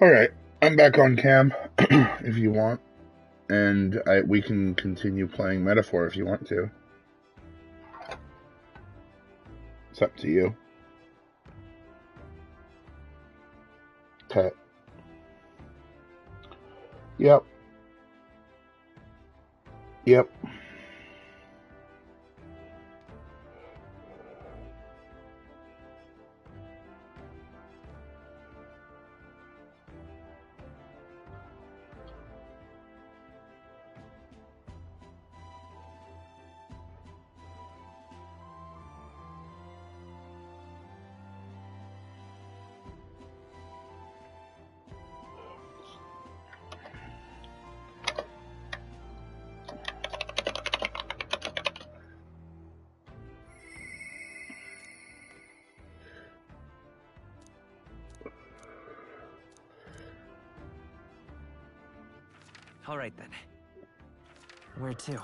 Alright, I'm back on cam, if you want, and we can continue playing Metaphor if you want to. It's up to you. Okay. Yep. Yep. All right, then. Where to?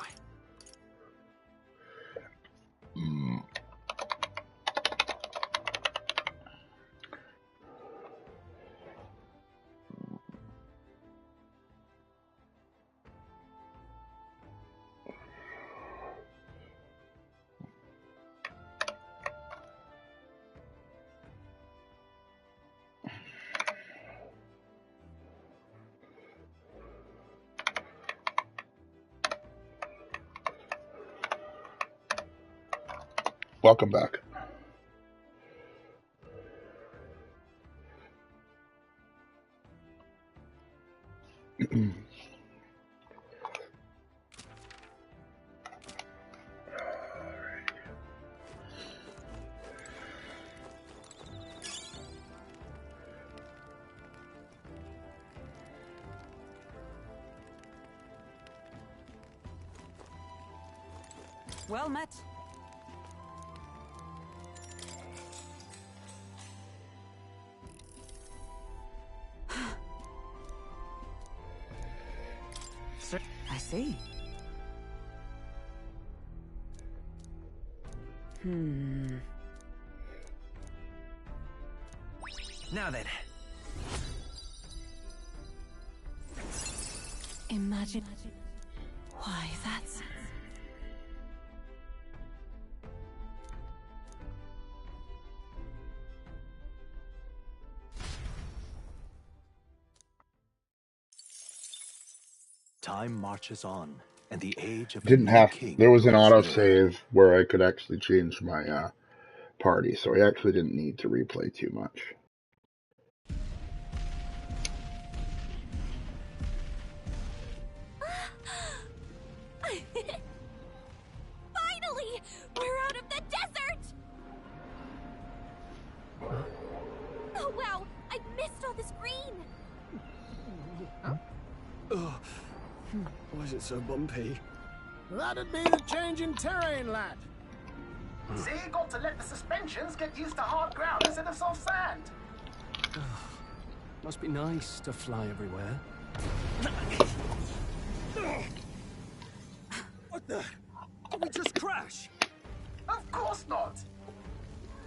Welcome back. Well met. I see. Now then. Imagine. Why, that's... Time marches on, and the age of Didn't the have. king There was an grows nearer. autosave where I could actually change my party, so I actually didn't need to replay too much. Finally! We're out of the desert! Oh wow, I missed all this green! Why is it so bumpy? That'd be the change in terrain, lad. See, got to let the suspensions get used to hard ground instead of soft sand. Must be nice to fly everywhere. What the? Did we just crash? Of course not.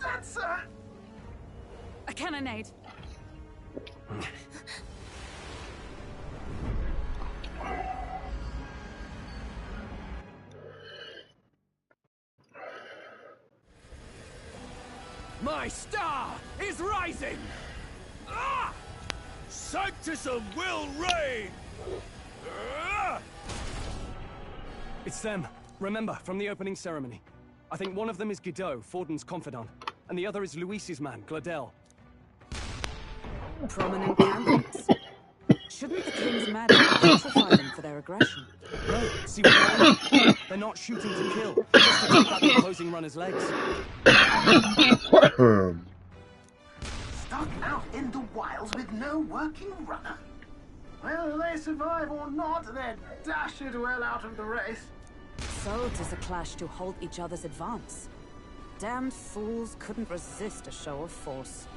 That's a cannonade. My star is rising! Ah! Sanctism will reign! Ah! It's them. Remember, from the opening ceremony. I think one of them is Guido, Forden's confidant, and the other is Luis's man, Gladel. Prominent candidates. Shouldn't the king's magic petrify them for their aggression? No, see what they're doing? They're not shooting to kill, just to take out the opposing runner's legs. Starting stuck out in the wilds with no working runner. Whether they survive or not, they're dashed well out of the race. So 'tis a clash to halt each other's advance. Damned fools couldn't resist a show of force.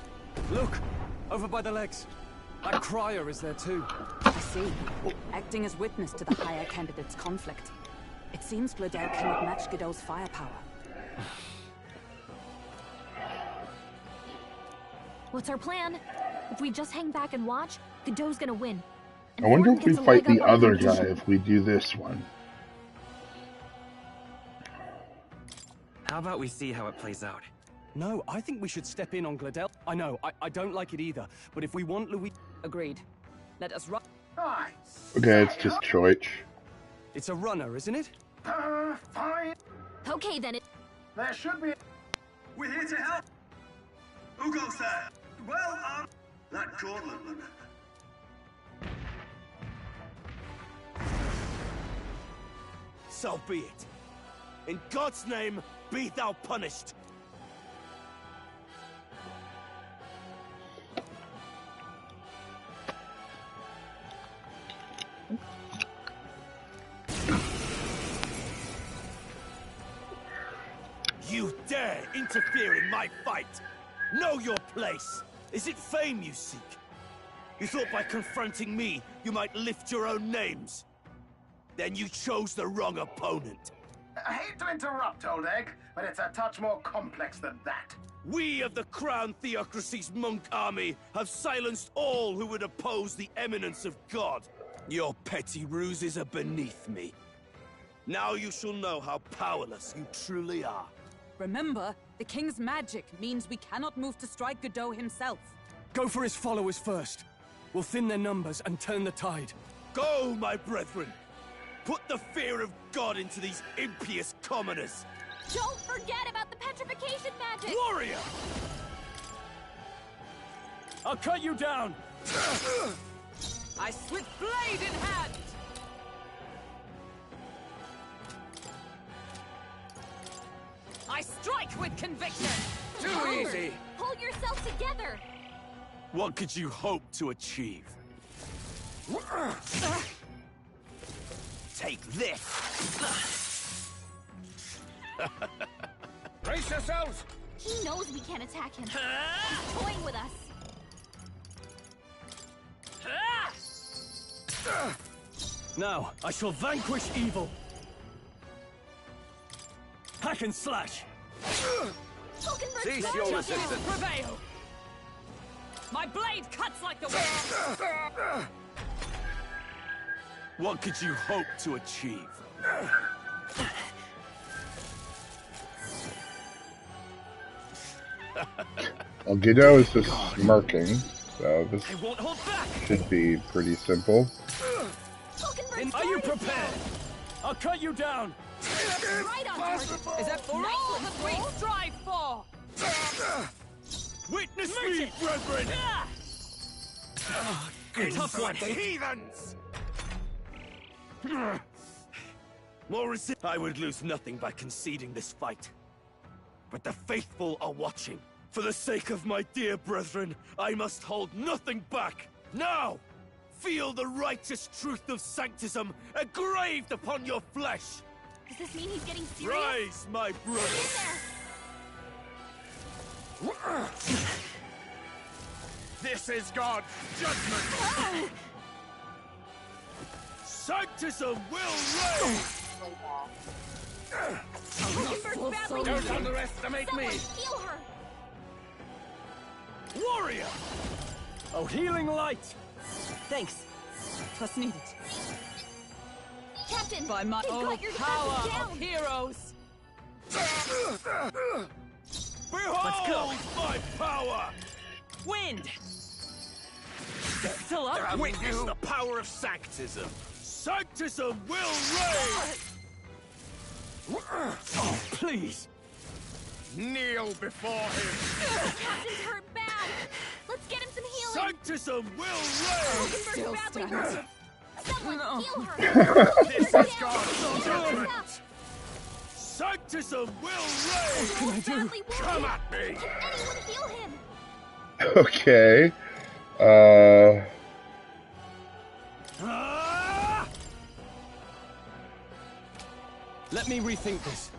Look! Over by the legs. That crier is there too. I see. Acting as witness to the higher candidate's conflict. It seems Gladel cannot match Godot's firepower. What's our plan? If we just hang back and watch, Godot's gonna win. And I wonder Thornton if we gets a fight leg the up on other guy competition. if we do this one. How about we see how it plays out? No, I think we should step in on Gladel. I know, I don't like it either, but if we want Louis... Agreed. Let us run. Aye. Okay, it's just Choich. It's a runner, isn't it? Fine. Okay, then it... There should be... We're here to help. Who goes there? Well, that gauntlet runner. So be it. In God's name, be thou punished. You dare interfere in my fight! Know your place! Is it fame you seek? You thought by confronting me, you might lift your own names? Then you chose the wrong opponent. I hate to interrupt, Old Egg, but it's a touch more complex than that. We of the Crown Theocracy's monk army have silenced all who would oppose the eminence of God. Your petty ruses are beneath me. Now you shall know how powerless you truly are. Remember, the king's magic means we cannot move to strike Godot himself. Go for his followers first. We'll thin their numbers and turn the tide. Go, my brethren! Put the fear of God into these impious commoners! Don't forget about the petrification magic! Warrior! I'll cut you down! I slip blade in hand! I strike with conviction! Too easy! Pull yourself together! What could you hope to achieve? Take this! Brace yourselves! He knows we can't attack him. He's toying with us. Now, I shall vanquish evil. Hack and slash! Token Cease return! your resistance! Prevail! My blade cuts like the wind! What could you hope to achieve? Well, Godot is just smirking, so this I won't hold back! should be pretty simple. Token return! Are you prepared? I'll cut you down! Right on target! Is that for all that we strive for? Witness me, brethren! Tough one, heathens! More I would lose nothing by conceding this fight. But the faithful are watching. For the sake of my dear brethren, I must hold nothing back. Now, feel the righteous truth of sanctism engraved upon your flesh. Does this mean he's getting serious? Rise, my brother. In there! This is God's judgment. Sanctism will reign. Tokenberg's badly Don't injured. underestimate Someone me! heal her! Warrior! Oh, healing light! Thanks. Twas needed. Captain! By my they've own got your power defenses down! of heroes! Behold my power! Wind! Still up? Witness the power of sanctism. Sanctism will reign! Oh, please! Kneel before him! Captain's hurt bad! Let's get him some healing! Sanctism will reign! Tokenberg's Still badly stands. wounded! Someone No. heal her! This is Down. God's judgment! Stop. Sanctism will reign! Joel's badly wounded! Come at me! Can anyone heal him? Okay. Let me rethink this.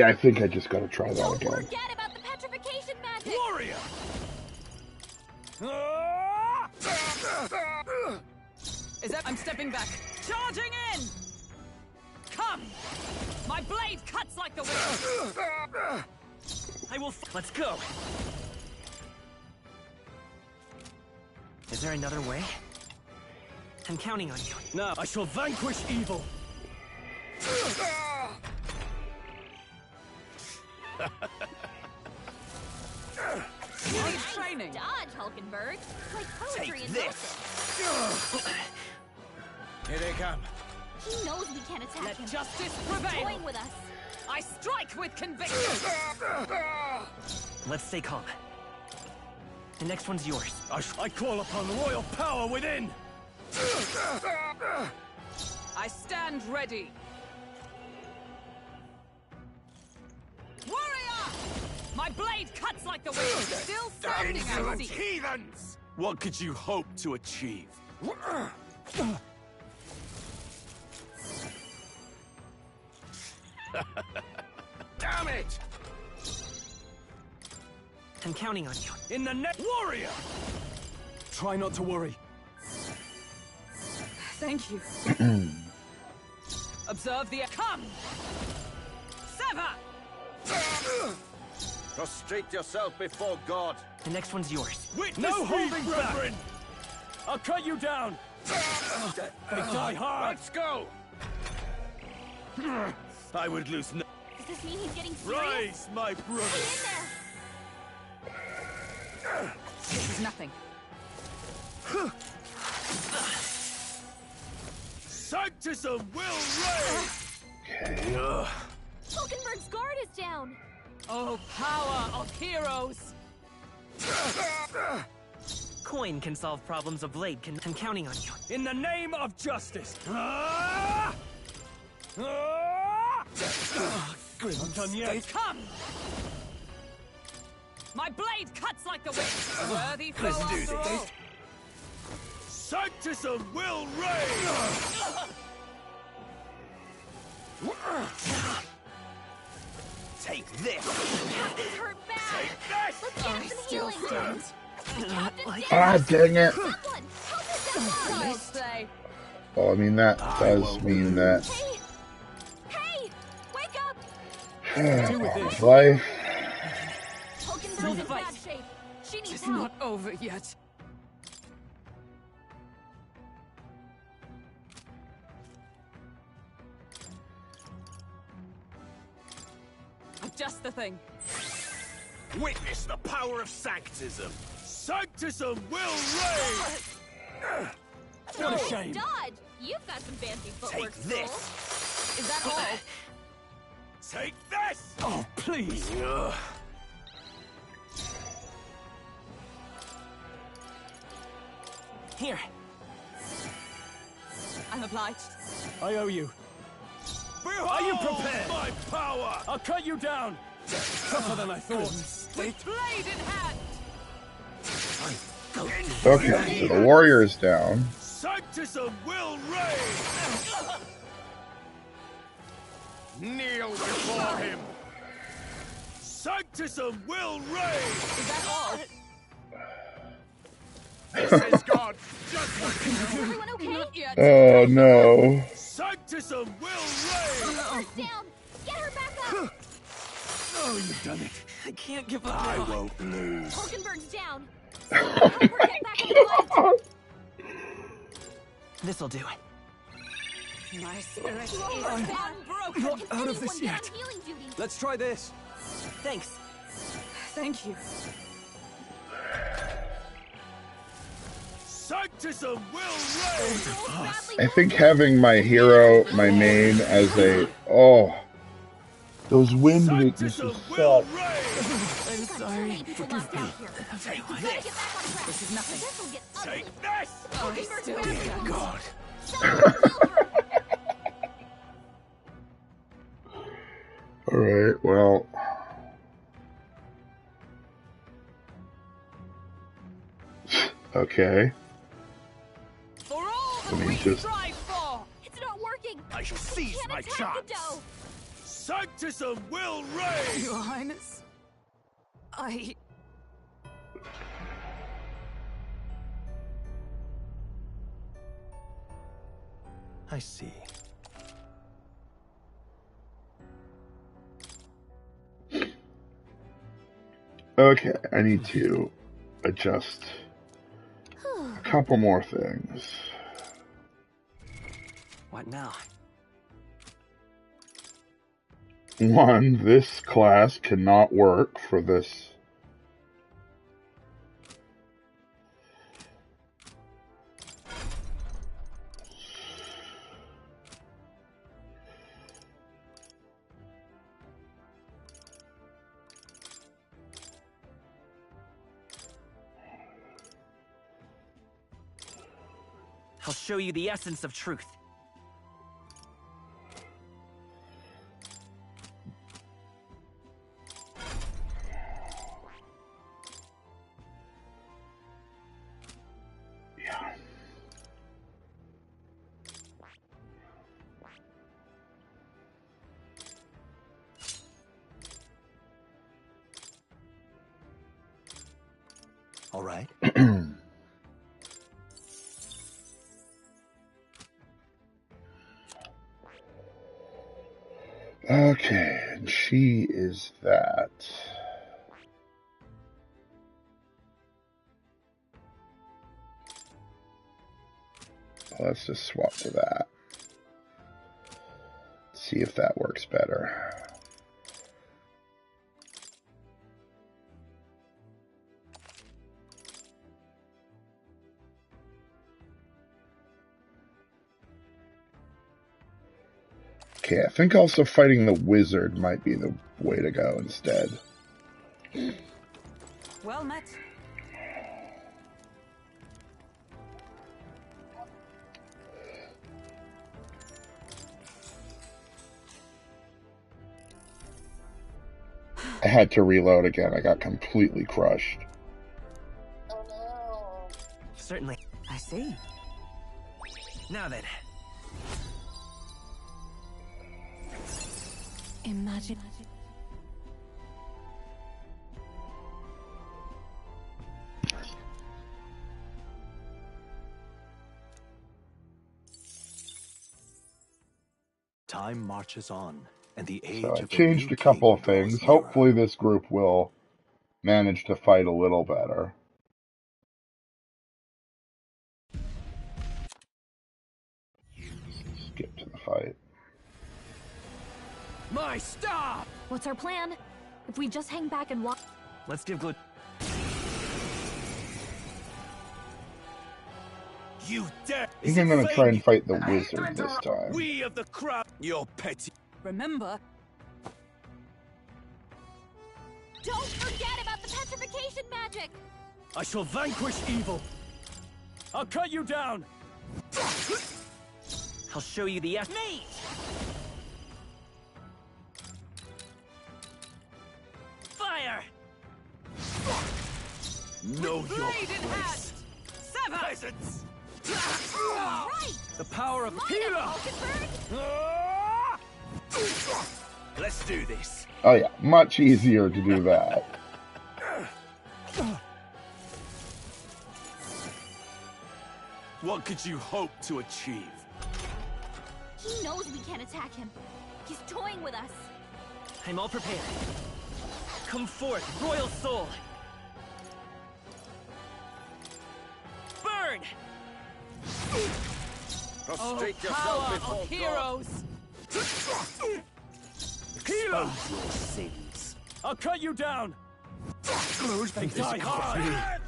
I think I just gotta try that Don't again. forget about the petrification magic! Warrior! I'm stepping back. Charging in! Come! My blade cuts like the wind! I will. Let's go. Is there another way? I'm counting on you. Now I shall vanquish evil. Nice training! Dodge, Hulkenberg. Like poetry in this. motion. Here they come. He knows we can't attack Let him. justice He's prevail! toying with us. I strike with conviction! Let's stay calm. The next one's yours. I call upon royal power within. I stand ready! Warrior! My blade cuts like the wind! Still standing, I see! Heathens! What could you hope to achieve? Damn it! I'm counting on you. In the next warrior! Try not to worry. Thank you. Observe the... Come! Sever! Prostrate yourself before God. The next one's yours. Witness no holding back! I'll cut you down! They die hard! Let's go! I would lose no... Does this mean he's getting serious? Rise, my brother! Hang in there! This is nothing. Sanctism will reign! Hulkenberg's guard is down. Oh, power of heroes! Coin can solve problems, a blade can. I'm counting on you. In the name of justice! Not done yet. Come! My blade cuts like the wind! A worthy foe after all! Sanctism will reign! Take this! Captain's hurt bad. Let's get him some healing. Ah, dang it! Someone, help us out. Well say. Well, I mean, that does mean that. Hey, wake up! Life. Hulkenberg's in bad shape. She needs It's help. not over yet. Just the thing. Witness the power of Sanctism! Sanctism will reign! What a shame! Dodge! You've got some fancy footwork. Take this! Soul. Is that all? Take this! Oh, please! Here. I'm obliged. I owe you. Behold are you prepared? My power! I'll cut you down! Tougher than I thought. With blade in hand! Okay, so the warrior is down. Sanctism will reign! Kneel before him! Sanctism will reign! Is that all? This is God! Just what can you Is everyone okay? Not yet. Oh no. Sanctism will reign! Hulkenberg's down. Get her back up. Oh, you've done it. I can't give up. I won't lose. Hulkenberg's down. Help her get back in the fight. This'll do it. My spirit is Not unbroken. out of Anyone this get yet. on healing duty. Let's try this. Thanks. Thank you. Sanctism will reign! I think having my hero, my main, as a... Oh. Those wind weaknesses Sanctism will suck. reign! I'm sorry. Forgive me. Very well. Gotta get back on track. This is nothing. This'll get ugly. Take this! Oh, I Hulkenberg's still back can't. down. God. Someone heal her. Alright. Okay. For all I that mean, we just- strive for! It's not working. I shall seize Can't my attack the chance. dough. Sanctism will reign! Your Highness, I see. Okay, I need to adjust a couple more things. What now? One, this class cannot work for this. I'll show you the essence of truth. Yeah. All right. Okay, and she is that. Let's just swap to that. See if that works better. Okay, I think also fighting the wizard might be the way to go instead. well met. I had to reload again. I got completely crushed. Certainly. I see. Now then. Imagine. Time marches on, and the age So I of the changed new a couple king of things. draws nearer. Hopefully this group will manage to fight a little better. Skip to the fight. My star! What's our plan? If we just hang back and watch. Let's give good. You dare! I think I'm going to try and fight the wizard this time. We of the crowd! You're petty. Remember, Don't forget about the petrification magic. I shall vanquish evil. I'll cut you down. I'll show you the essence. me! Fire! Know your Blade in hand! place. Sever! Peasants! Right. The power of Line up, healer! Valkenburg. Ah! Let's do this. Oh yeah, much easier to do that. What could you hope to achieve? He knows we can't attack him. He's toying with us. I'm all prepared. Come forth, royal soul! Burn! Prostrate Power of heroes! Healer! Your sins. I'll cut you down. Die hard.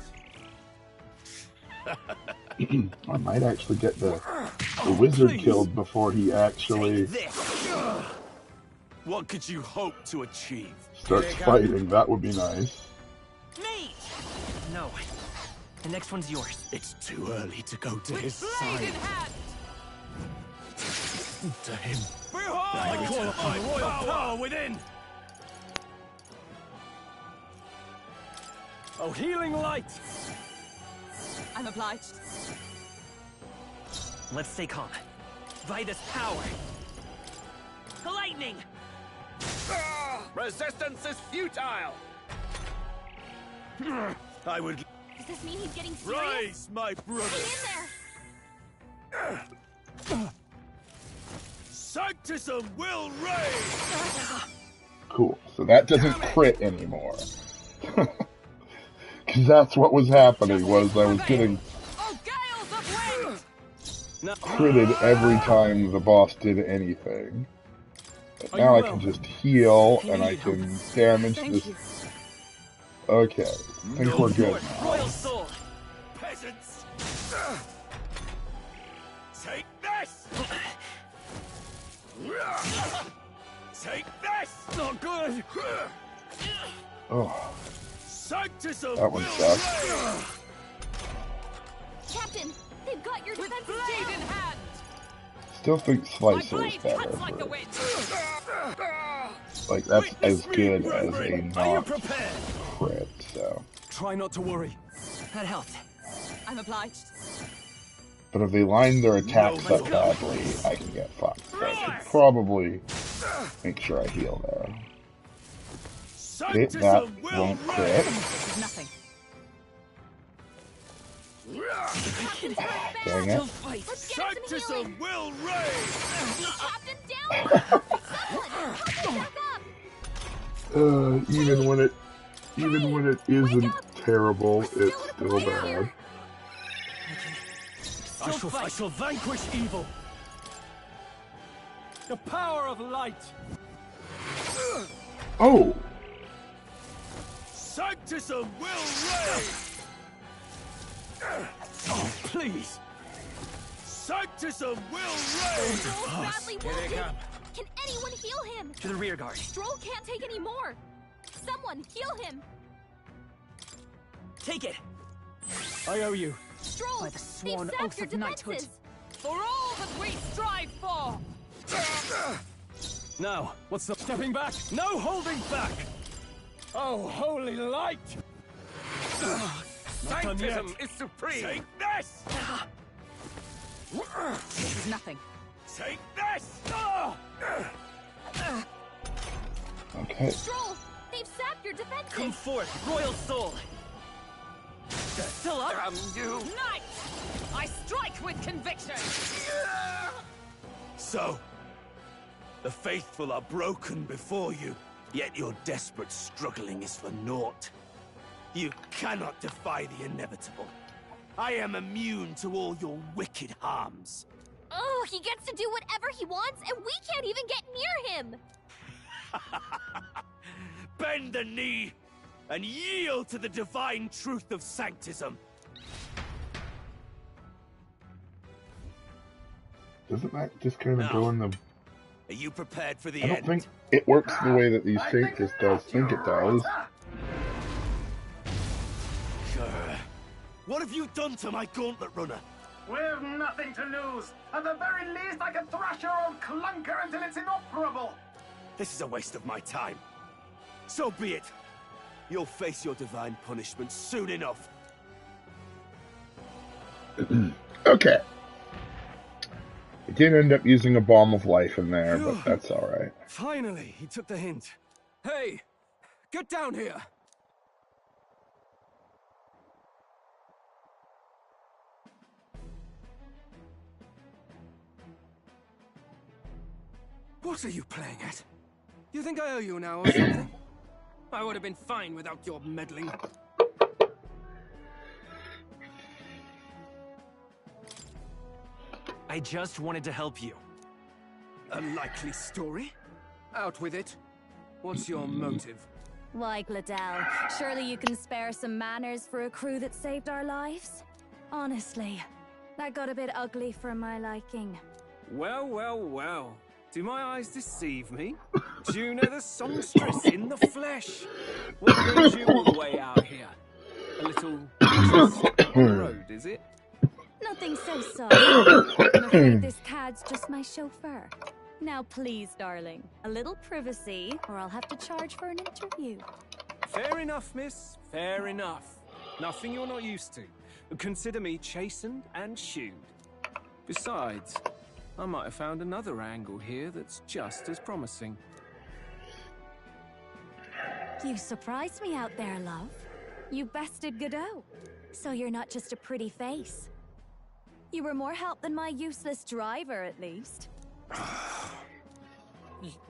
I might actually get the wizard killed before he actually What could you hope to achieve? starts fighting. That would be nice. Me! No. The next one's yours. It's too early to go to his Blade in side. hand! To him. I call upon royal power within. Oh, healing light! I'm obliged. Let's stay calm. By this power. Lightning! Resistance is futile! I would Does this mean he's getting serious? rise, my brother! Hang in there! Sanctism will reign! Cool. So that doesn't crit anymore. Because that's what was happening, was I was getting Oh, gales of wind! No. critted every time the boss did anything. But now I can just heal, and I can damage this. Okay, I think we're good now. Royal soul! Peasants! Take this! Take this! Not good! Oh, Sanctism that one will sucks. reign! Captain, they've got your With defenses blade down. in hand! Still think My Slicer is blade better. cuts like the wind! Like, that's Witness as me, good as a brethren. Are you not prepared? crit, so. Try not to worry. That helped. I'm obliged. But if they line their attacks No, up badly, I can get fucked. So I should probably make sure I heal there. Hit that Sanctism will won't reign! crit. This is nothing. Captain's hurt bad. Dang it. Let's get him some Sanctism healing. will reign! Captain, down! Someone, help him back up! Even when it isn't terrible, it's still bad. I shall vanquish evil. The power of light. Oh! Sanctism will reign! Oh, please. Sanctism will reign! Stroll's badly wounded. Can anyone heal him? To the rear guard. Stroll can't take any more. Someone heal him. Take it! I owe you. Stroll, By the they've sworn sapped oath your of knighthood. defenses. For all that we strive for! Now, what's the stepping back? No holding back. Oh, holy light! Not done yet. Sanctism is supreme! Take this! This is nothing. Take this! Okay. Stroll, they've sapped your defenses. Come forth, royal soul! Still up? Knight! I strike with conviction! So, the faithful are broken before you, yet your desperate struggling is for naught. You cannot defy the inevitable. I am immune to all your wicked harms. Oh, he gets to do whatever he wants, and we can't even get near him. Bend the knee and yield to the divine truth of Sanctism. Doesn't that just kind of go in the... Are you prepared for the I don't end? think it works the way that these Sanctus does think it does. What have you done to my gauntlet runner? We've nothing to lose. At the very least, I can thrash your old clunker until it's inoperable. This is a waste of my time. So be it. You'll face your divine punishment soon enough. Okay. I did end up using a bomb of life in there, but that's alright. Finally, he took the hint. Hey, get down here. What are you playing at? You think I owe you now or something? I would have been fine without your meddling. I just wanted to help you. A likely story? Out with it. What's your motive? Why, Gladell, surely you can spare some manners for a crew that saved our lives? Honestly, that got a bit ugly for my liking. Well, well, well. Do my eyes deceive me? Juno the songstress in the flesh. What brings you all the way out here? A little twist on the road, is it? Nothing so soft. I'm afraid this cad's just my chauffeur. Now please, darling, a little privacy, or I'll have to charge for an interview. Fair enough, miss. Fair enough. Nothing you're not used to. Consider me chastened and shooed. Besides, I might have found another angle here that's just as promising. You surprised me out there, love. You bested Godot. So you're not just a pretty face. You were more help than my useless driver, at least.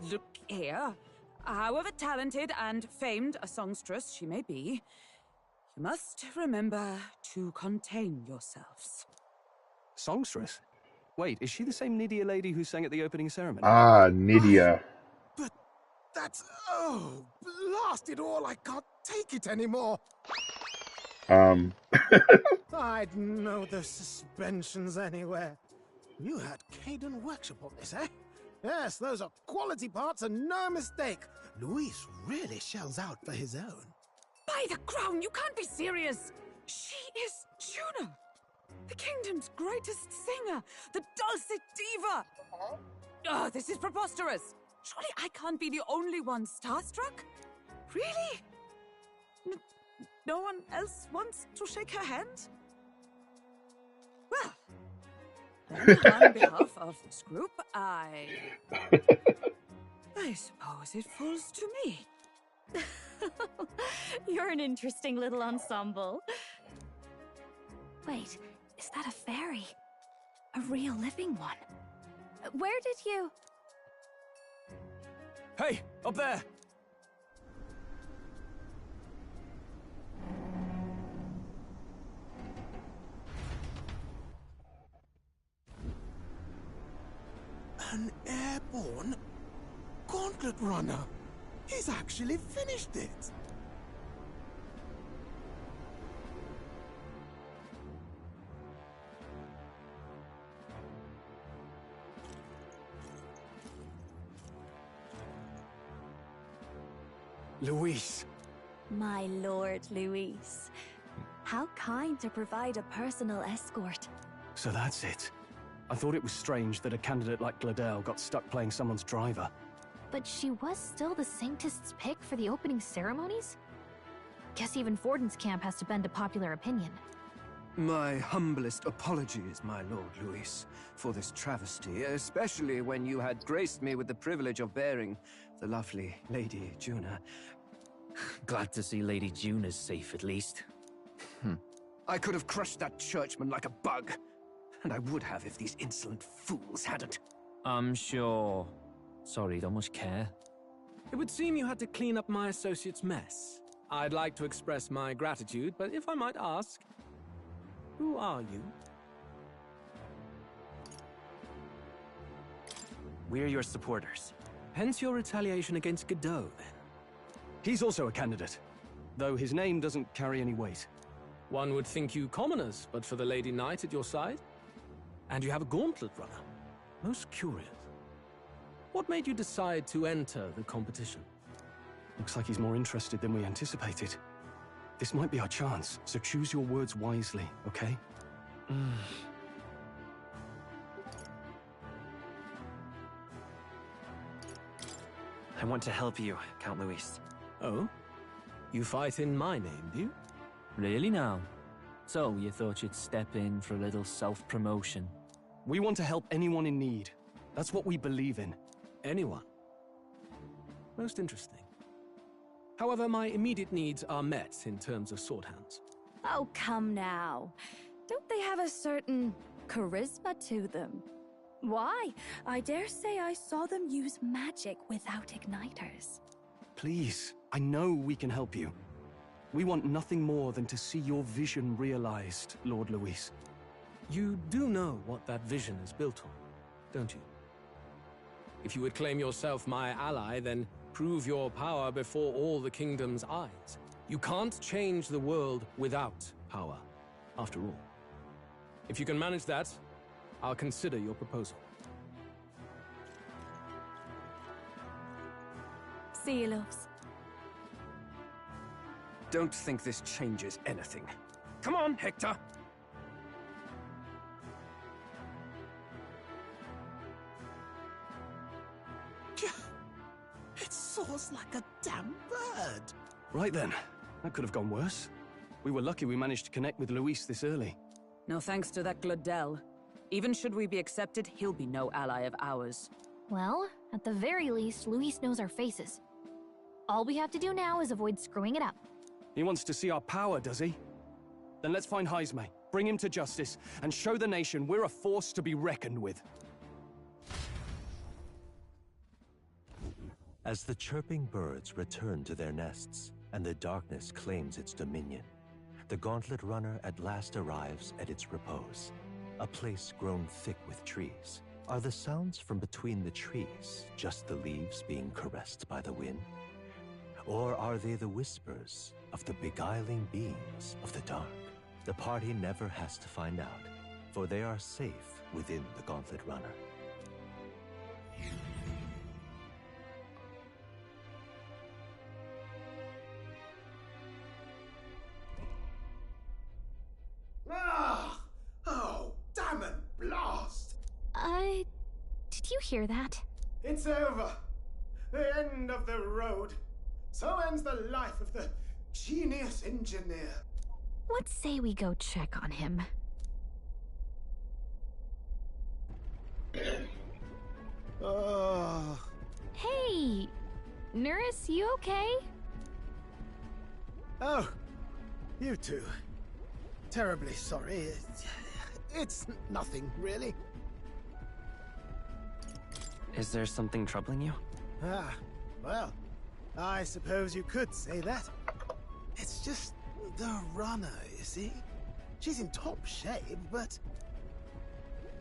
Look here. However talented and famed a songstress she may be, you must remember to contain yourselves. Songstress? Wait, is she the same Nydia lady who sang at the opening ceremony? Ah, Nydia. But that's... Oh, blast it all, I can't take it anymore. I'd know those suspensions anywhere. You had Caden workshop on this, eh? Yes, those are quality parts and no mistake. Luis really shells out for his own. By the crown, you can't be serious! She is Juna! The kingdom's greatest singer! The dulcet diva! Oh, this is preposterous! Surely I can't be the only one starstruck? Really? No one else wants to shake her hand? Well, then on behalf of this group, I suppose it falls to me. You're an interesting little ensemble. Wait, is that a fairy? A real living one? Where did you... Hey, up there! An airborne gauntlet runner. He's actually finished it. Luis. My lord, Luis. How kind to provide a personal escort. So that's it. I thought it was strange that a candidate like Gladel got stuck playing someone's driver. But she was still the Sanctist's pick for the opening ceremonies? Guess even Forden's camp has to bend to popular opinion. My humblest apologies, my lord Luis, for this travesty, especially when you had graced me with the privilege of bearing the lovely Lady Juna. Glad to see Lady Juna's safe, at least. I could have crushed that churchman like a bug. And I would have if these insolent fools hadn't. I'm sure. Sorry, don't much care. It would seem you had to clean up my associate's mess. I'd like to express my gratitude, but if I might ask, who are you? We're your supporters. Hence your retaliation against Godot, then. He's also a candidate, though his name doesn't carry any weight. One would think you commoners, but for the Lady Knight at your side? And you have a gauntlet runner. Most curious. What made you decide to enter the competition? Looks like he's more interested than we anticipated. This might be our chance, so choose your words wisely, okay? I want to help you, Count Luis. Oh? You fight in my name, do you? Really now? So, you thought you'd step in for a little self-promotion? We want to help anyone in need. That's what we believe in. Anyone. Most interesting. However, my immediate needs are met in terms of sword hands. Oh, come now. Don't they have a certain charisma to them? Why? I dare say I saw them use magic without igniters. Please, I know we can help you. We want nothing more than to see your vision realized, Lord Luis. You do know what that vision is built on, don't you? If you would claim yourself my ally, then prove your power before all the kingdom's eyes. You can't change the world without power, after all. If you can manage that, I'll consider your proposal. See you, loves. Don't think this changes anything. Come on, Hector! It soars like a damn bird. Right then, that could have gone worse. We were lucky we managed to connect with Luis this early. No thanks to that Gladel. Even should we be accepted, he'll be no ally of ours. Well, at the very least, Luis knows our faces. All we have to do now is avoid screwing it up. He wants to see our power, does he? Then let's find Heisme, bring him to justice, and show the nation we're a force to be reckoned with. As the chirping birds return to their nests, and the darkness claims its dominion, the Gauntlet Runner at last arrives at its repose, a place grown thick with trees. Are the sounds from between the trees just the leaves being caressed by the wind? Or are they the whispers of the beguiling beings of the dark? The party never has to find out, for they are safe within the Gauntlet Runner. Ah! Oh, damn it, blast! Did you hear that? It's over. The end of the road. So ends the life of the genius engineer. Let's say we go check on him. Hey! Nurse, you okay? Oh, you two. Terribly sorry. It's nothing, really. Is there something troubling you? Ah, well, I suppose you could say that. It's just the runner, you see? She's in top shape, but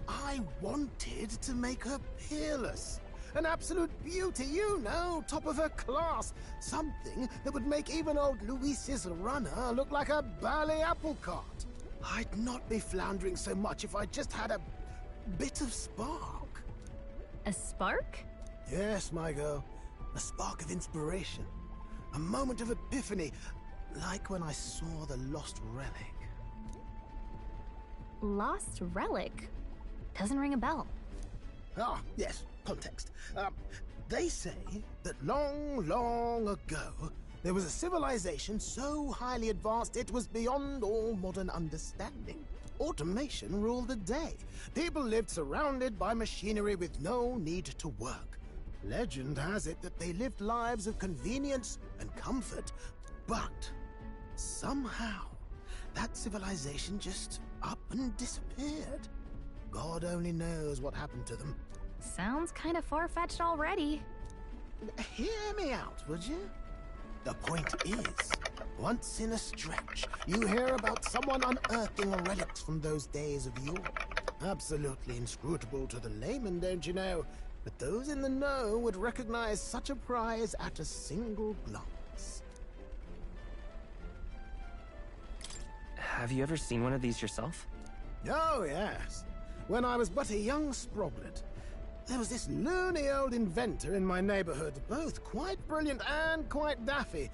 I wanted to make her peerless. An absolute beauty, you know, top of her class. Something that would make even old Luis's runner look like a bally apple cart. I'd not be floundering so much if I just had a bit of spark. A spark? Yes, my girl. A spark of inspiration. A moment of epiphany, like when I saw the lost relic. Lost relic? Doesn't ring a bell. Ah, yes, context. They say that long, long ago, there was a civilization so highly advanced it was beyond all modern understanding. Automation ruled the day. People lived surrounded by machinery with no need to work. Legend has it that they lived lives of convenience and comfort, but somehow that civilization just up and disappeared. God only knows what happened to them. Sounds kind of far-fetched already. Hear me out, would you? The point is, once in a stretch, you hear about someone unearthing relics from those days of yore. Absolutely inscrutable to the layman, don't you know? But those in the know would recognize such a prize at a single glance. Have you ever seen one of these yourself? Oh, yes. When I was but a young sproglet, there was this loony old inventor in my neighborhood, both quite brilliant and quite daffy,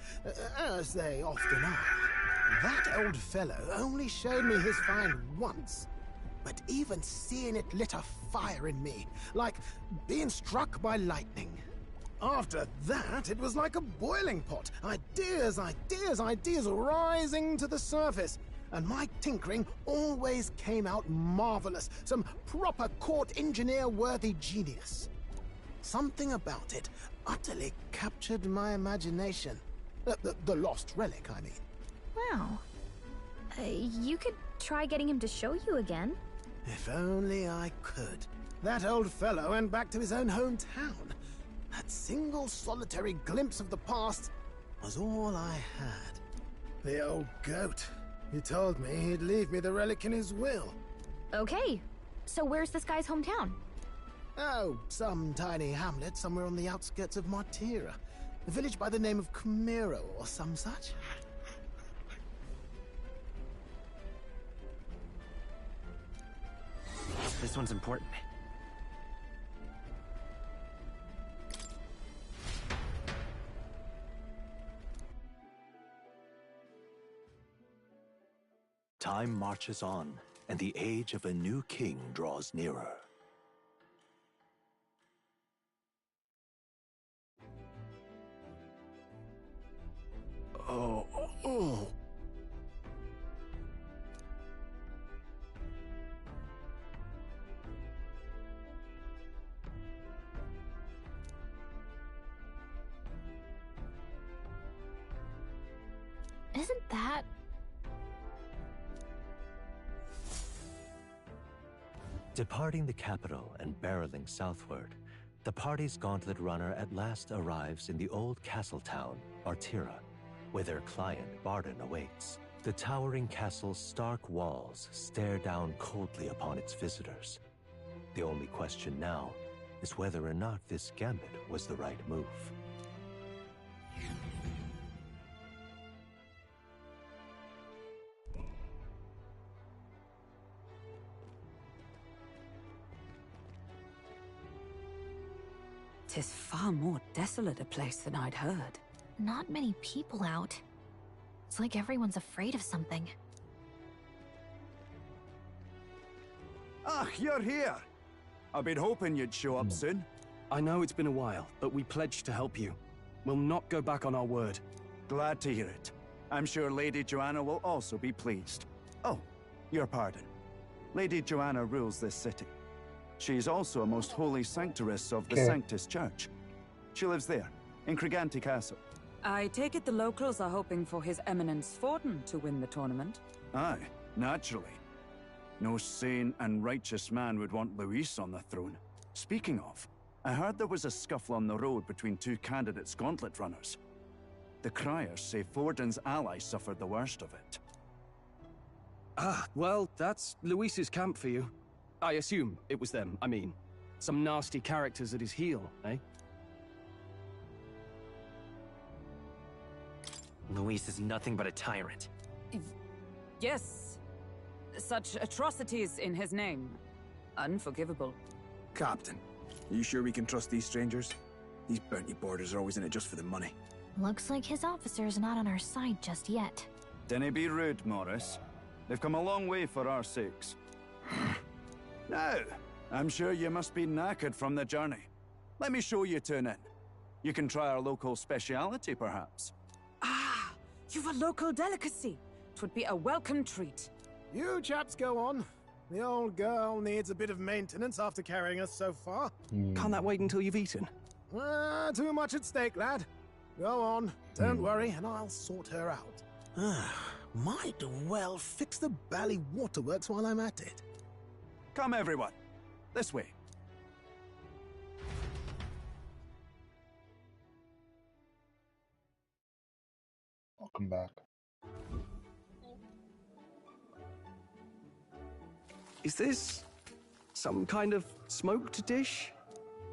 as they often are. That old fellow only showed me his find once, but even seeing it lit a fire in me, like being struck by lightning. After that, it was like a boiling pot. Ideas, ideas, ideas rising to the surface. And my tinkering always came out marvelous. Some proper court engineer-worthy genius. Something about it utterly captured my imagination. The lost relic, I mean. Wow. You could try getting him to show you again. If only I could. That old fellow went back to his own hometown. That single solitary glimpse of the past was all I had. The old goat. He told me he'd leave me the relic in his will. Okay, so where's this guy's hometown? Oh, some tiny hamlet somewhere on the outskirts of Martira. A village by the name of Camiro or some such. This one's important. Time marches on, and the age of a new king draws nearer. Oh. Isn't that... Departing the capital and barreling southward, the party's gauntlet runner at last arrives in the old castle town, Martira, where their client, Barden, awaits. The towering castle's stark walls stare down coldly upon its visitors. The only question now is whether or not this gambit was the right move. Tis far more desolate a place than I'd heard. Not many people out. It's like everyone's afraid of something. Ah, you're here! I've been hoping you'd show up soon. I know it's been a while, but we pledged to help you. We'll not go back on our word. Glad to hear it. I'm sure Lady Joanna will also be pleased. Oh, your pardon. Lady Joanna rules this city. She's also a most holy sanctoress of the Sanctus Church. She lives there, in Criganti Castle. I take it the locals are hoping for His Eminence Forden to win the tournament? Aye, naturally. No sane and righteous man would want Luis on the throne. Speaking of, I heard there was a scuffle on the road between two candidates gauntlet runners. The criers say Forden's ally suffered the worst of it. Ah, well, that's Luis's camp for you. I assume it was them, I mean. Some nasty characters at his heel, eh? Luis is nothing but a tyrant. Yes. Such atrocities in his name. Unforgivable. Captain, are you sure we can trust these strangers? These bounty boarders are always in it just for the money. Looks like his officer's not on our side just yet. Dinna be rude, Morris. They've come a long way for our sakes. Now, I'm sure you must be knackered from the journey. Let me show you to an inn. You can try our local speciality, perhaps. Ah, you've a local delicacy. 'Twould be a welcome treat. You chaps go on. The old girl needs a bit of maintenance after carrying us so far. Can't that wait until you've eaten? Too much at stake, lad. Go on, don't worry, and I'll sort her out. Might well fix the Bally Waterworks while I'm at it. Come, everyone. This way. Welcome back. Is this some kind of smoked dish?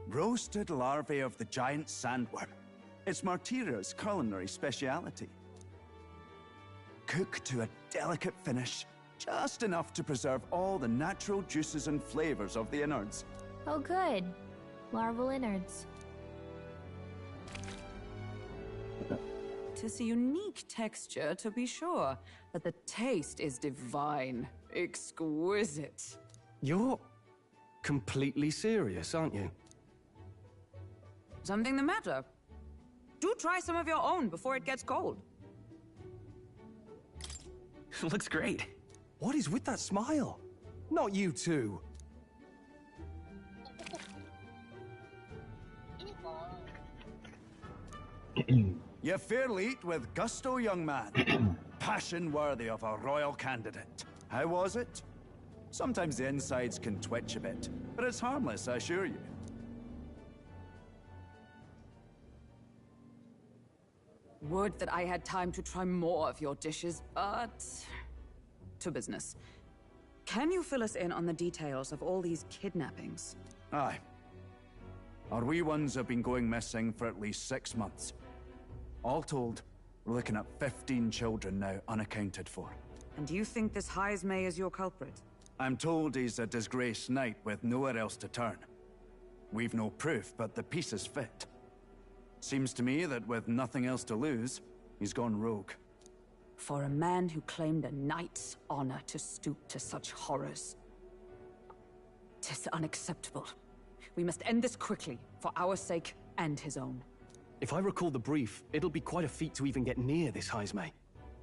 Roasted larvae of the giant sandworm. It's Martira's culinary speciality. Cooked to a delicate finish, just enough to preserve all the natural juices and flavors of the innards. Oh good. Larval innards. Tis a unique texture, to be sure, but the taste is divine. Exquisite. You're completely serious, aren't you? Something the matter? Do try some of your own before it gets cold. Looks great. What is with that smile? Not you two. You fairly eat with gusto, young man. Passion worthy of a royal candidate. How was it? Sometimes the insides can twitch a bit, but it's harmless, I assure you. Would that I had time to try more of your dishes, but... to business. Can you fill us in on the details of all these kidnappings? Aye. Our wee ones have been going missing for at least 6 months. All told, we're looking at 15 children now unaccounted for. And do you think this Heismay is your culprit? I'm told he's a disgraced knight with nowhere else to turn. We've no proof, but the pieces fit. Seems to me that with nothing else to lose, he's gone rogue. For a man who claimed a knight's honor to stoop to such horrors. 'Tis unacceptable. We must end this quickly, for our sake and his own. If I recall the brief, it'll be quite a feat to even get near this Heismay.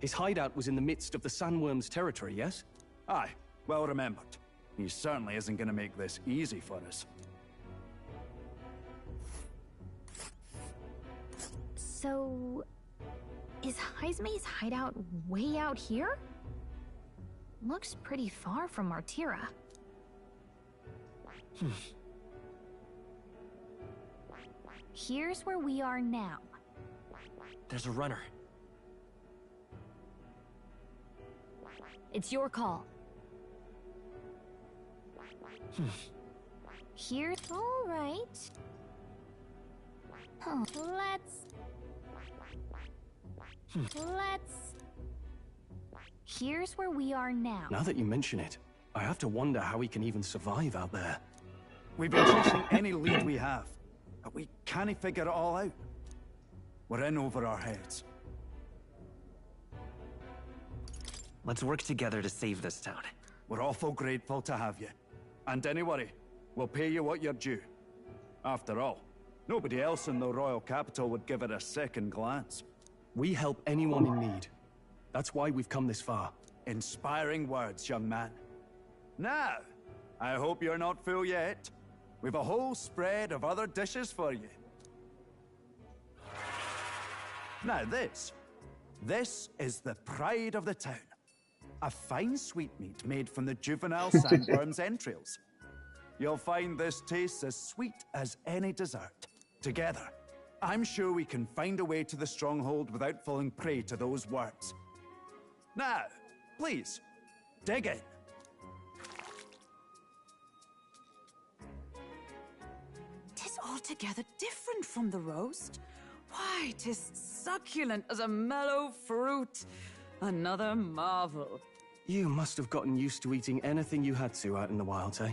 His hideout was in the midst of the Sandworm's territory, yes? Aye, well remembered. He certainly isn't going to make this easy for us. So... Is Heismei's hideout way out here? Looks pretty far from Martira. Here's where we are now. There's a runner. It's your call. Here's... All right. Let's... Here's where we are now. Now that you mention it, I have to wonder how we can even survive out there. We've been chasing any lead we have, but we can't figure it all out. We're in over our heads. Let's work together to save this town. We're awful grateful to have you. And don't worry, we'll pay you what you're due. After all, nobody else in the royal capital would give it a second glance. We help anyone in need. That's why we've come this far. Inspiring words, young man. Now, I hope you're not full yet. We've a whole spread of other dishes for you. Now this is the pride of the town. A fine sweetmeat made from the juvenile sandworm's entrails. You'll find this tastes as sweet as any dessert. Together, I'm sure we can find a way to the stronghold without falling prey to those worms. Now, please, dig in. Tis altogether different from the roast. Why, tis succulent as a mellow fruit. Another marvel. You must have gotten used to eating anything you had to out in the wilds, eh?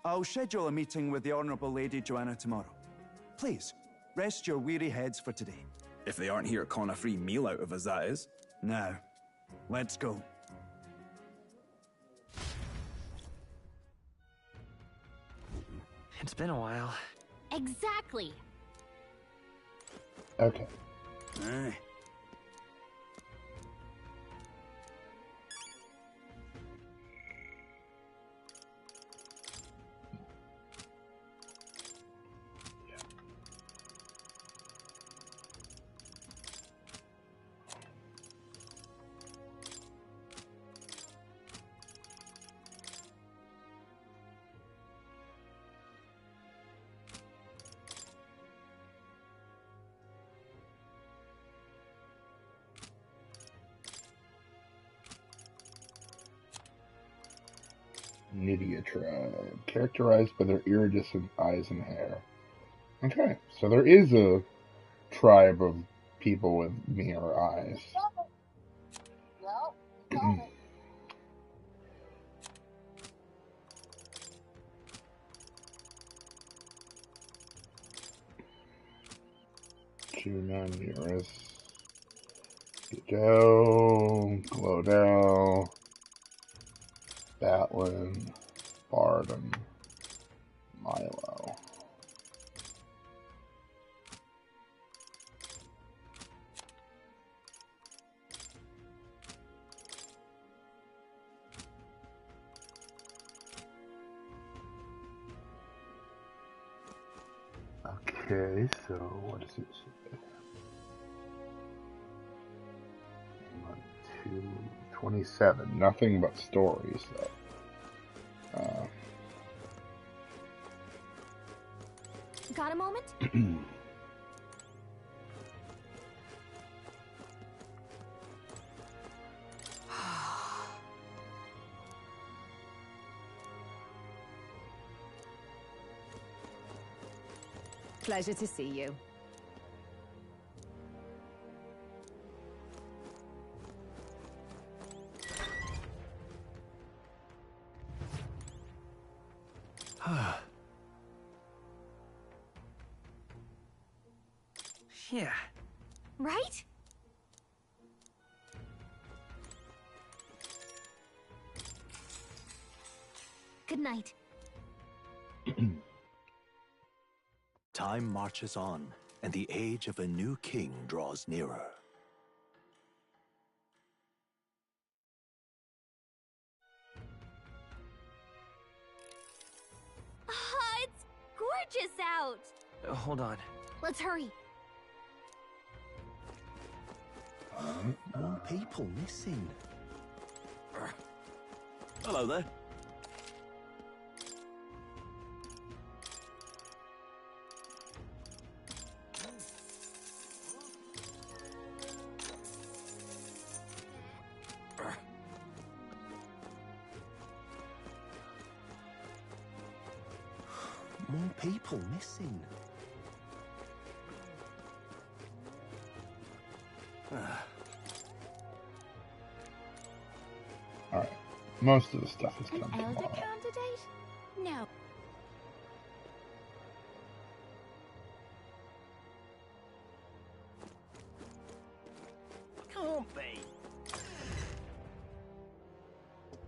I'll schedule a meeting with the Honourable Lady Joanna tomorrow. Please, rest your weary heads for today. If they aren't here calling a free meal out of us, that is. Now, let's go. It's been a while. Exactly. Okay. Aye. Nidia tribe, characterized by their iridescent eyes and hair. Okay, so there is a tribe of people with mirror eyes. Two non-mirrors. Go, Glodell, Batlin, Barden, Milo. Okay, so what does it say? 27. Nothing but stories, though. Got a moment? Pleasure to see you. Yeah. Right? Good night. Time marches on, and the age of a new king draws nearer. It's gorgeous out! Hold on. Let's hurry. More people missing. Hello there. More people missing. Alright. Most of the stuff is An coming elder tomorrow. candidate? No. Can't be.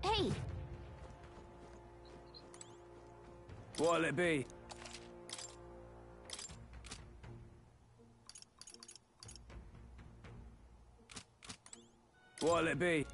Hey! What'll it be? What'll it be?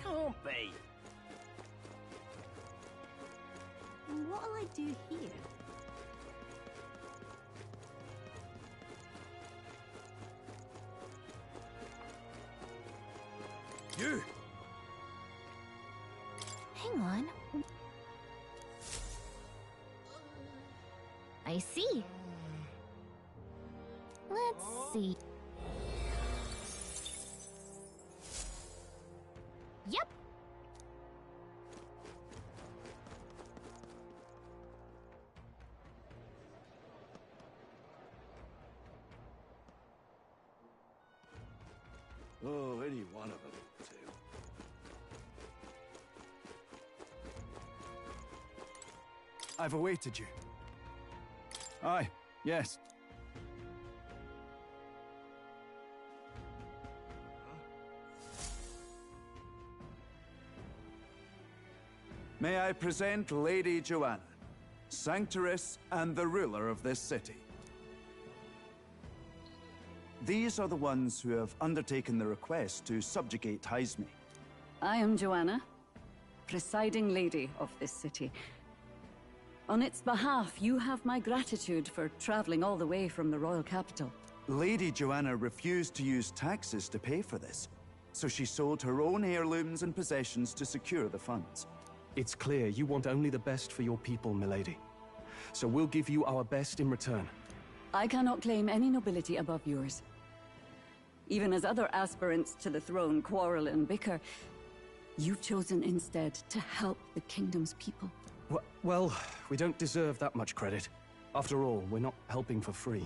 Can't be. What'll I do here? You! Hang on. I see. Let's see. Yep. Oh, any one of them will do. I've awaited you. Aye, yes. May I present Lady Joanna, Sanctress and the ruler of this city. These are the ones who have undertaken the request to subjugate Heisme. I am Joanna, presiding lady of this city. On its behalf, you have my gratitude for traveling all the way from the royal capital. Lady Joanna refused to use taxes to pay for this, so she sold her own heirlooms and possessions to secure the funds. It's clear you want only the best for your people, milady. So we'll give you our best in return. I cannot claim any nobility above yours. Even as other aspirants to the throne quarrel and bicker, you've chosen instead to help the kingdom's people. Well, we don't deserve that much credit. After all, we're not helping for free.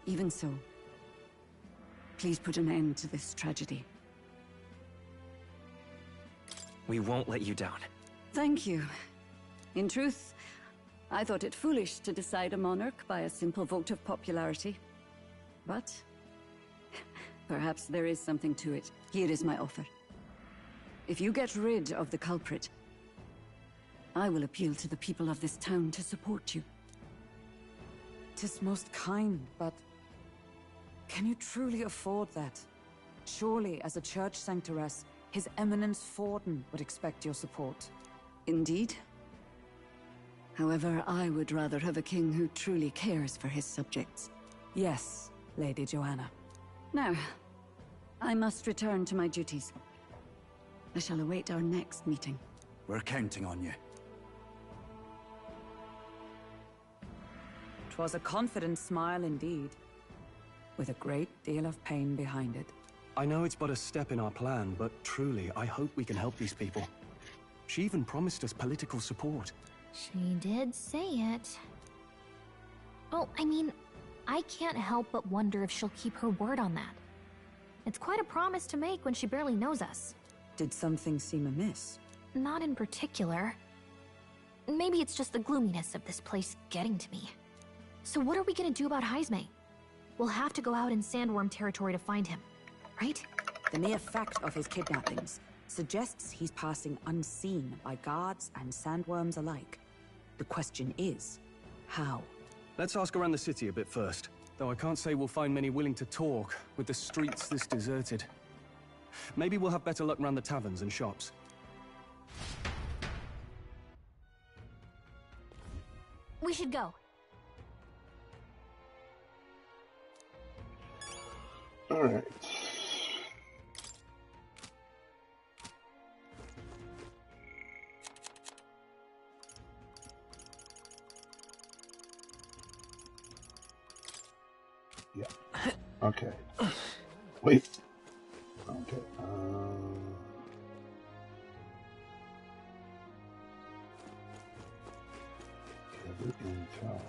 Even so, please put an end to this tragedy. We won't let you down. Thank you. In truth, I thought it foolish to decide a monarch by a simple vote of popularity. But perhaps there is something to it. Here is my offer. If you get rid of the culprit, I will appeal to the people of this town to support you. 'Tis most kind, but can you truly afford that? Surely, as a church sanctoress, His Eminence Forden would expect your support. Indeed. However, I would rather have a king who truly cares for his subjects. Yes, Lady Joanna. Now, I must return to my duties. I shall await our next meeting. We're counting on you. 'Twas a confident smile indeed, with a great deal of pain behind it. I know it's but a step in our plan, but truly, I hope we can help these people. She even promised us political support. She did say it. Well, I mean, I can't help but wonder if she'll keep her word on that. It's quite a promise to make when she barely knows us. Did something seem amiss? Not in particular. Maybe it's just the gloominess of this place getting to me. So what are we gonna do about Heisme? We'll have to go out in Sandworm territory to find him, right? The mere fact of his kidnappings suggests he's passing unseen by guards and sandworms alike. The question is, how? Let's ask around the city a bit first. Though I can't say we'll find many willing to talk, with the streets this deserted. Maybe we'll have better luck around the taverns and shops. We should go. All right. Yeah. Okay. Wait. Okay. Gather intel.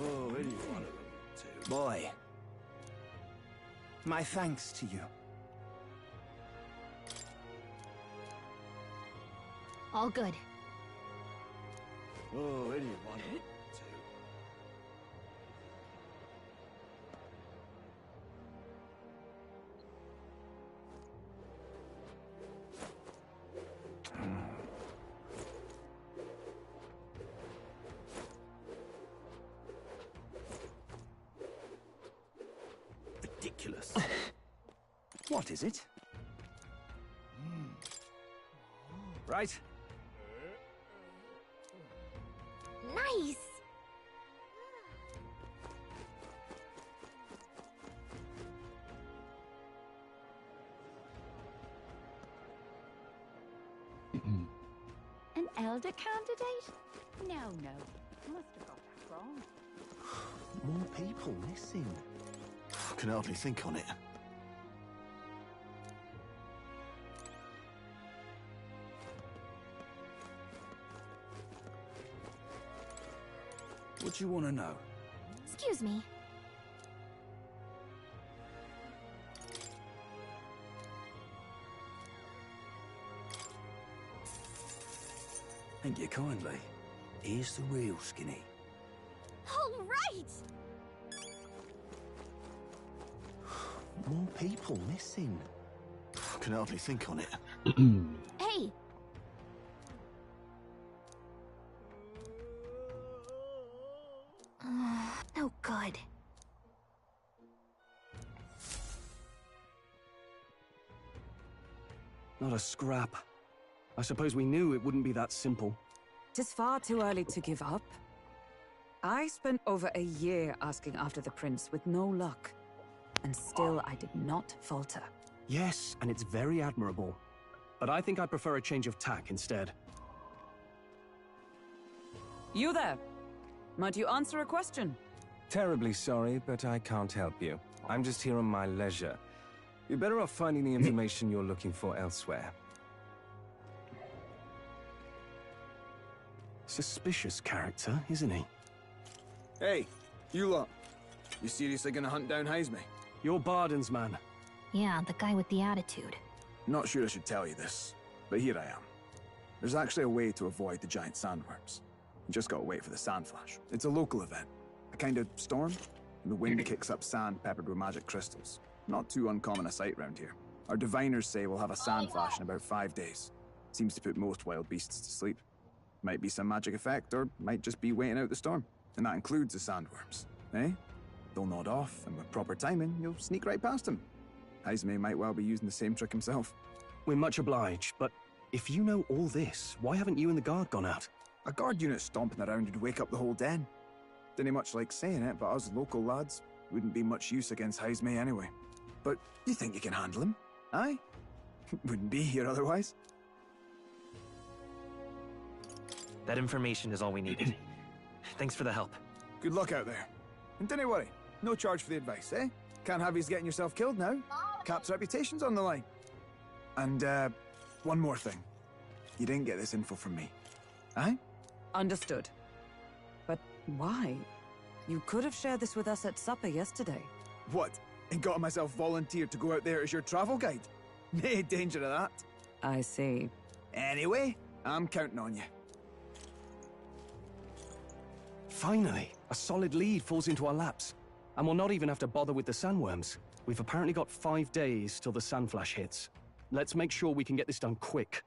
Oh, any one of them, too. Boy. My thanks to you. All good. Oh, any one of them, Ridiculous. What is it? Right. Nice! An elder candidate? No. Must have got that wrong. More people missing. I can hardly think on it. What do you want to know? Excuse me. Thank you kindly. Here's the real skinny. All right! More people missing. I can hardly think on it. Hey! No good. Not a scrap. I suppose we knew it wouldn't be that simple. 'Tis far too early to give up. I spent over a year asking after the prince with no luck. And still I did not falter. Yes, and it's very admirable. But I think I prefer a change of tack instead. You there! Might you answer a question? Terribly sorry, but I can't help you. I'm just here on my leisure. You're better off finding the information you're looking for elsewhere. Suspicious character, isn't he? Hey, you lot. You seriously gonna hunt down Heisme? You're Barden's man. Yeah, the guy with the attitude. Not sure I should tell you this, but here I am. There's actually a way to avoid the giant sandworms. You just gotta wait for the sand flash. It's a local event. A kind of storm, and the wind kicks up sand peppered with magic crystals. Not too uncommon a sight round here. Our diviners say we'll have a sand flash in about 5 days. Seems to put most wild beasts to sleep. Might be some magic effect, or might just be waiting out the storm. And that includes the sandworms, eh? They'll nod off, and with proper timing, you'll sneak right past them. Heisme might well be using the same trick himself. We're much obliged, but if you know all this, why haven't you and the guard gone out? A guard unit stomping around would wake up the whole den. Didn't much like saying it, but us local lads wouldn't be much use against Heisme anyway. But you think you can handle him? Aye? Wouldn't be here otherwise. That information is all we needed. Thanks for the help. Good luck out there. And don't worry, no charge for the advice, eh? Can't have you getting yourself killed now. Cap's reputation's on the line. And, one more thing. You didn't get this info from me. Aye? Understood. But why? You could have shared this with us at supper yesterday. What? And got myself volunteered to go out there as your travel guide? Nae danger of that. I see. Anyway, I'm counting on you. Finally, a solid lead falls into our laps. And we'll not even have to bother with the sandworms. We've apparently got 5 days till the sandflash hits. Let's make sure we can get this done quick.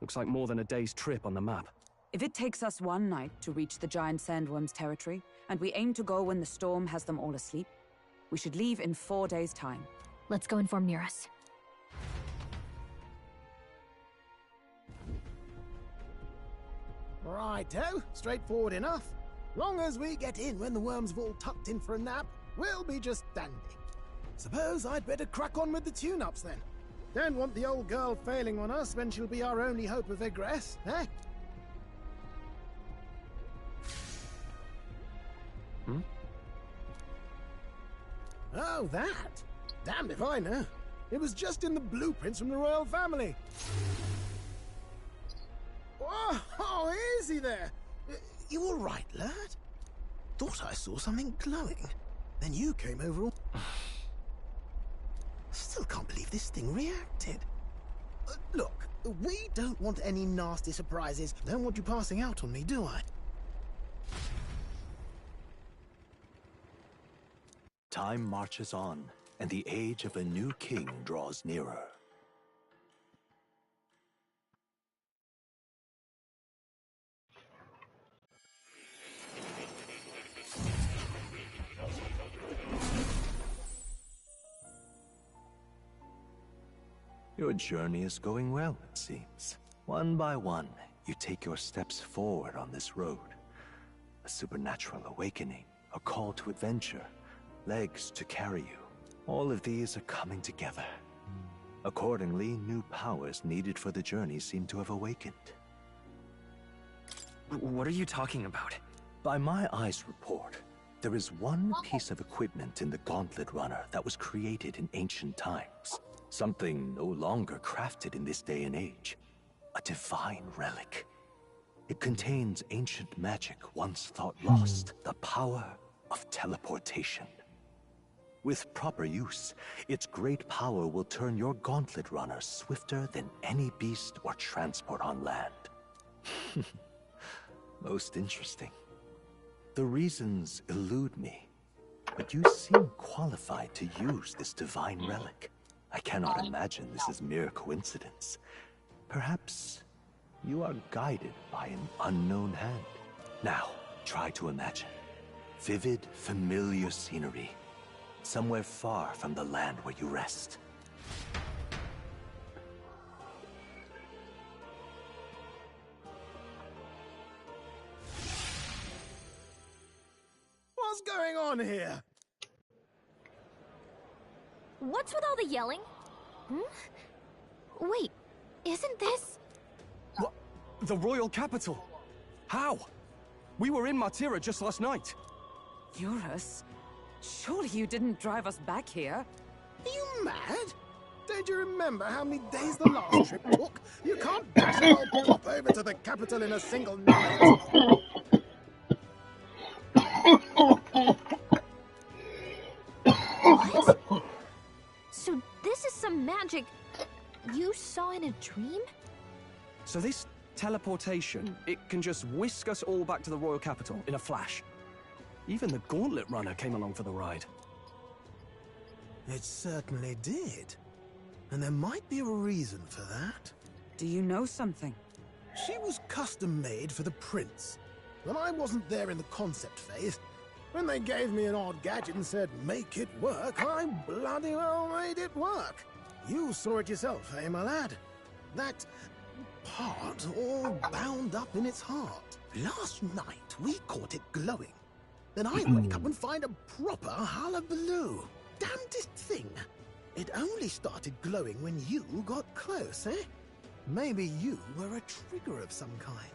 Looks like more than a day's trip on the map. If it takes us one night to reach the giant sandworms' territory, and we aim to go when the storm has them all asleep, we should leave in 4 days' time. Let's go inform Nearest. Righto, straightforward enough. Long as we get in when the worms have all tucked in for a nap, we'll be just dandy. Suppose I'd better crack on with the tune-ups then. Don't want the old girl failing on us when she'll be our only hope of egress, eh? Oh, that? Damned if I know. It was just in the blueprints from the royal family. Oh, easy there. You all right, lad? Thought I saw something glowing. Then you came over all... Still can't believe this thing reacted. Look, we don't want any nasty surprises. Don't want you passing out on me, do I? Time marches on, and the age of a new king draws nearer. Your journey is going well, it seems. One by one, you take your steps forward on this road. A supernatural awakening, a call to adventure, legs to carry you. All of these are coming together. Accordingly, new powers needed for the journey seem to have awakened. What are you talking about? By my eyes report, there is one piece of equipment in the Gauntlet Runner that was created in ancient times. Something no longer crafted in this day and age. A divine relic. It contains ancient magic once thought lost. The power of teleportation. With proper use, its great power will turn your Gauntlet Runner swifter than any beast or transport on land. Most interesting. The reasons elude me, but you seem qualified to use this divine relic. I cannot imagine this is mere coincidence. Perhaps you are guided by an unknown hand. Now, try to imagine. Vivid, familiar scenery. Somewhere far from the land where you rest. What's going on here? What's with all the yelling? Wait, isn't this... What? The royal capital? How? We were in Martira just last night. Eurus? Surely you didn't drive us back here? Are you mad? Don't you remember how many days the last trip took? You can't dash it all pop over to the capital in a single night. What? So this is some magic you saw in a dream? So this teleportation, it can just whisk us all back to the royal capital in a flash. Even the Gauntlet Runner came along for the ride. It certainly did. And there might be a reason for that. Do you know something? She was custom-made for the prince. When I wasn't there in the concept phase, when they gave me an odd gadget and said, make it work, I bloody well made it work. You saw it yourself, eh, my lad? That part all bound up in its heart. Last night, we caught it glowing. Then I wake up and find a proper hullabaloo. Damnedest thing. It only started glowing when you got close, eh? Maybe you were a trigger of some kind.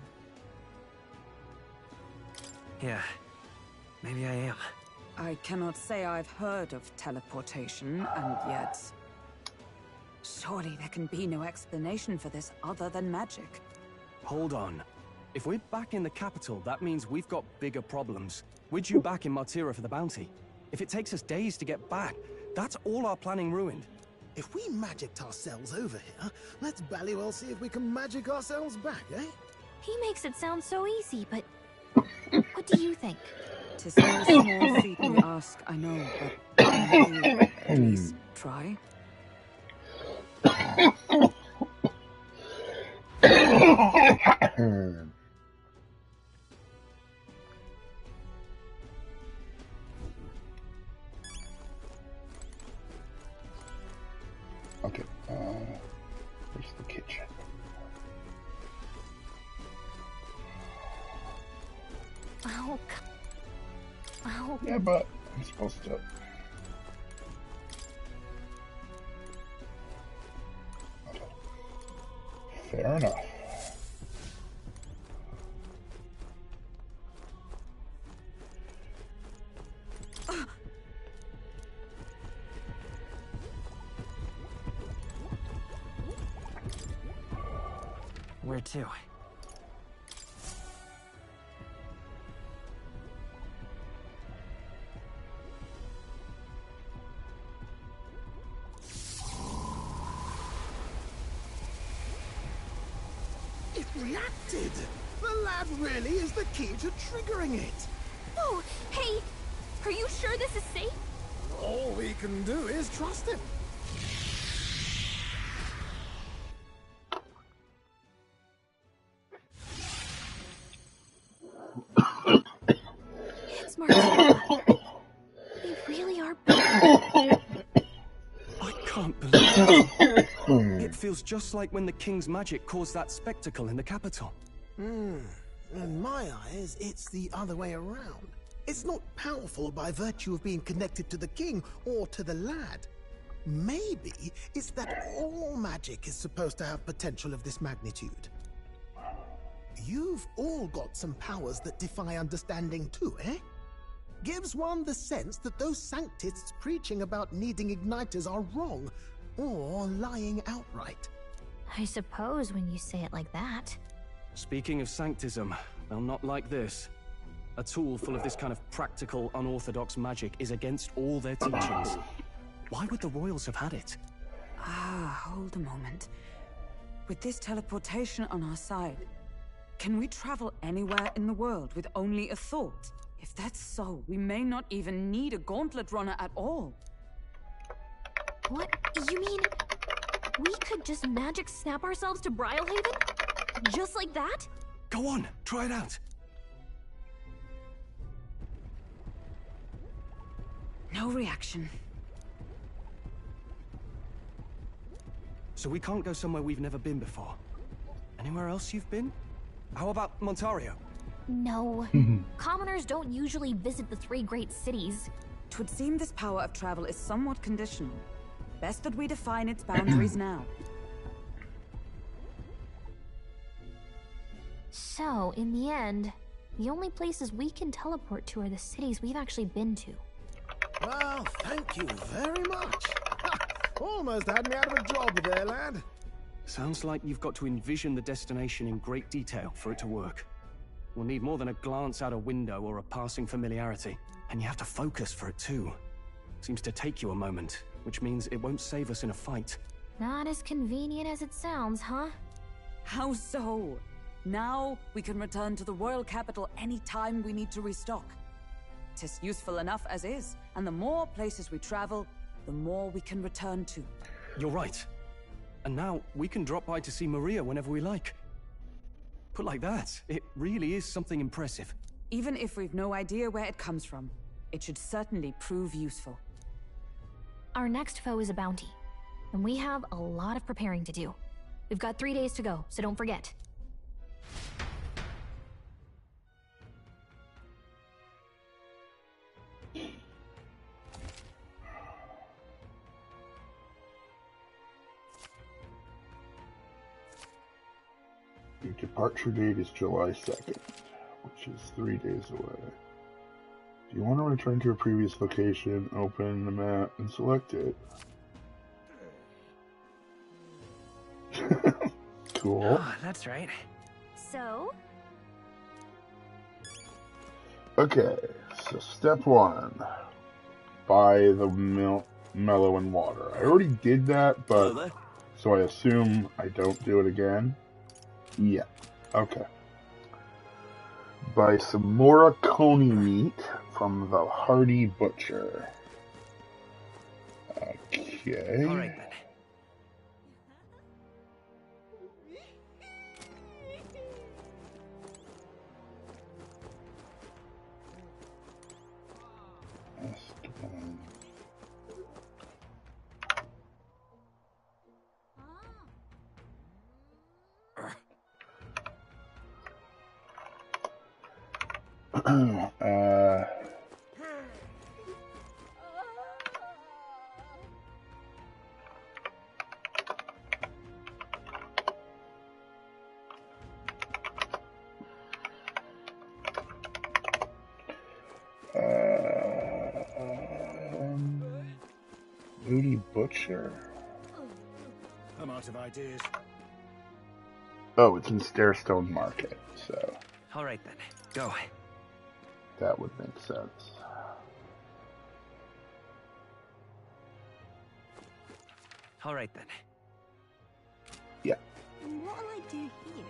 Yeah, maybe I am. I cannot say I've heard of teleportation, and yet... Surely there can be no explanation for this other than magic. Hold on. If we're back in the capital, that means we've got bigger problems. We're due back in Martira for the bounty. If it takes us days to get back, that's all our planning ruined. If we magicked ourselves over here, let's bally well see if we can magic ourselves back, eh? He makes it sound so easy, but... What do you think? 'Tis no small feat we ask, I know, but can you at least try? Okay, where's the kitchen? Oh, oh. Yeah, but I'm supposed to. Okay. Fair enough. Where to? It reacted! The lad really is the key to triggering it! Oh, hey! Are you sure this is safe? All we can do is trust him. It's Martira. They really are bad. I can't believe it. It feels just like when the king's magic caused that spectacle in the capital. In my eyes, it's the other way around. It's not powerful by virtue of being connected to the king or to the lad. Maybe it's that all magic is supposed to have potential of this magnitude. You've all got some powers that defy understanding too, eh? Gives one the sense that those sanctists preaching about needing igniters are wrong, or lying outright. I suppose when you say it like that. Speaking of sanctism, they'll not like this. A tool full of this kind of practical, unorthodox magic is against all their teachings. Why would the royals have had it? Hold a moment. With this teleportation on our side, can we travel anywhere in the world with only a thought? If that's so, we may not even need a gauntlet runner at all. What? You mean we could just magic snap ourselves to Brylehaven? Just like that? Go on, try it out. No reaction. So we can't go somewhere we've never been before. Anywhere else you've been? How about Montario? No. Commoners don't usually visit the 3 great cities. 'Twould seem this power of travel is somewhat conditional. Best that we define its boundaries now. So, in the end, the only places we can teleport to are the cities we've actually been to. Well, thank you very much. Almost had me out of a job there, lad. Sounds like you've got to envision the destination in great detail for it to work. We'll need more than a glance out a window or a passing familiarity. And you have to focus for it too. Seems to take you a moment, which means it won't save us in a fight. Not as convenient as it sounds, huh? How so? Now we can return to the royal capital any time we need to restock. 'Tis useful enough as is, and the more places we travel, the more we can return to. You're right. And now we can drop by to see Maria whenever we like. Put like that, it really is something impressive. Even if we've no idea where it comes from, it should certainly prove useful. Our next foe is a bounty, and we have a lot of preparing to do. We've got 3 days to go, so don't forget. The departure date is July 2nd, which is 3 days away. Do you want to return to a previous location, open the map, and select it? Cool. Oh, that's right. So? Okay, so step 1. Buy the mellow and water. I already did that, but so I assume I don't do it again. Yeah, okay. Buy some Moraconi meat from the Hardy Butcher. Okay. All right then. Moody Butcher. I'm out of ideas. Oh, it's in Stairstone Market, so. All right then. Go. That would make sense. All right then. Yeah. What'll I do here?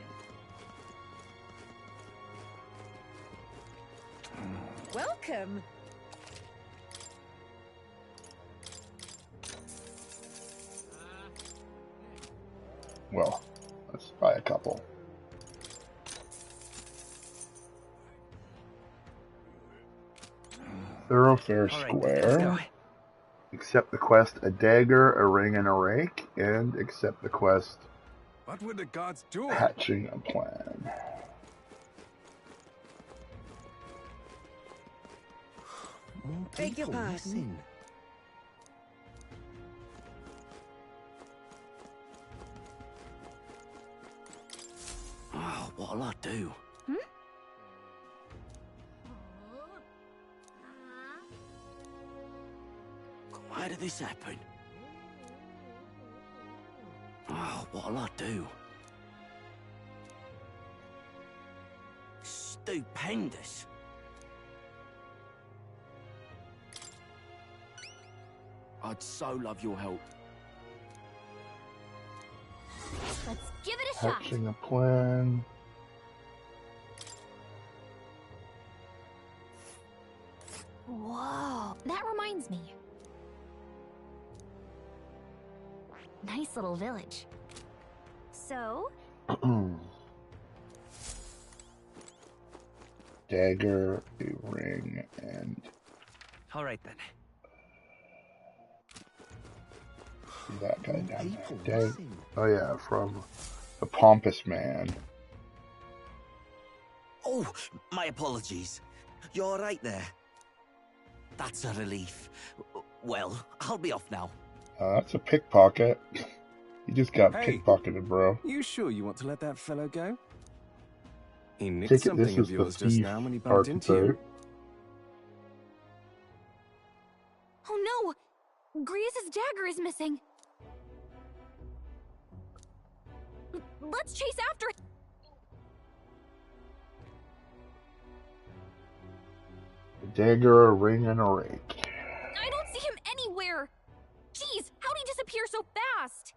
Welcome. Well, let's buy a couple. Thoroughfare Square. Accept the quest a dagger, a ring, and a rake, and accept the quest what would the gods do? Hatching a plan. More Beg your people pardon? missing. Oh, what'll I do? Why did this happen? Oh, what'll I do? Stupendous. I'd so love your help. Let's give it a shot. Hatching a plan. Whoa, that reminds me. Nice little village. So? Dagger, a ring, and... All right then. That guy down there. Oh yeah, from the Pompous Man. Oh, my apologies. You all right there? That's a relief. Well, I'll be off now. That's a pickpocket. You just got Hey, pickpocketed, bro. You sure you want to let that fellow go? He nicked Take it, something this of is the yours just thief now when he bumped into you. archetype. Oh no! Griez's dagger is missing. Let's chase after it. A dagger, a ring, and a rake. I don't see him anywhere. Jeez, how'd he disappear so fast?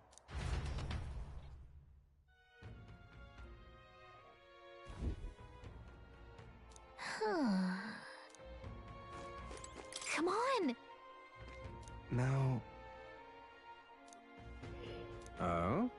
Come on. Now... Oh?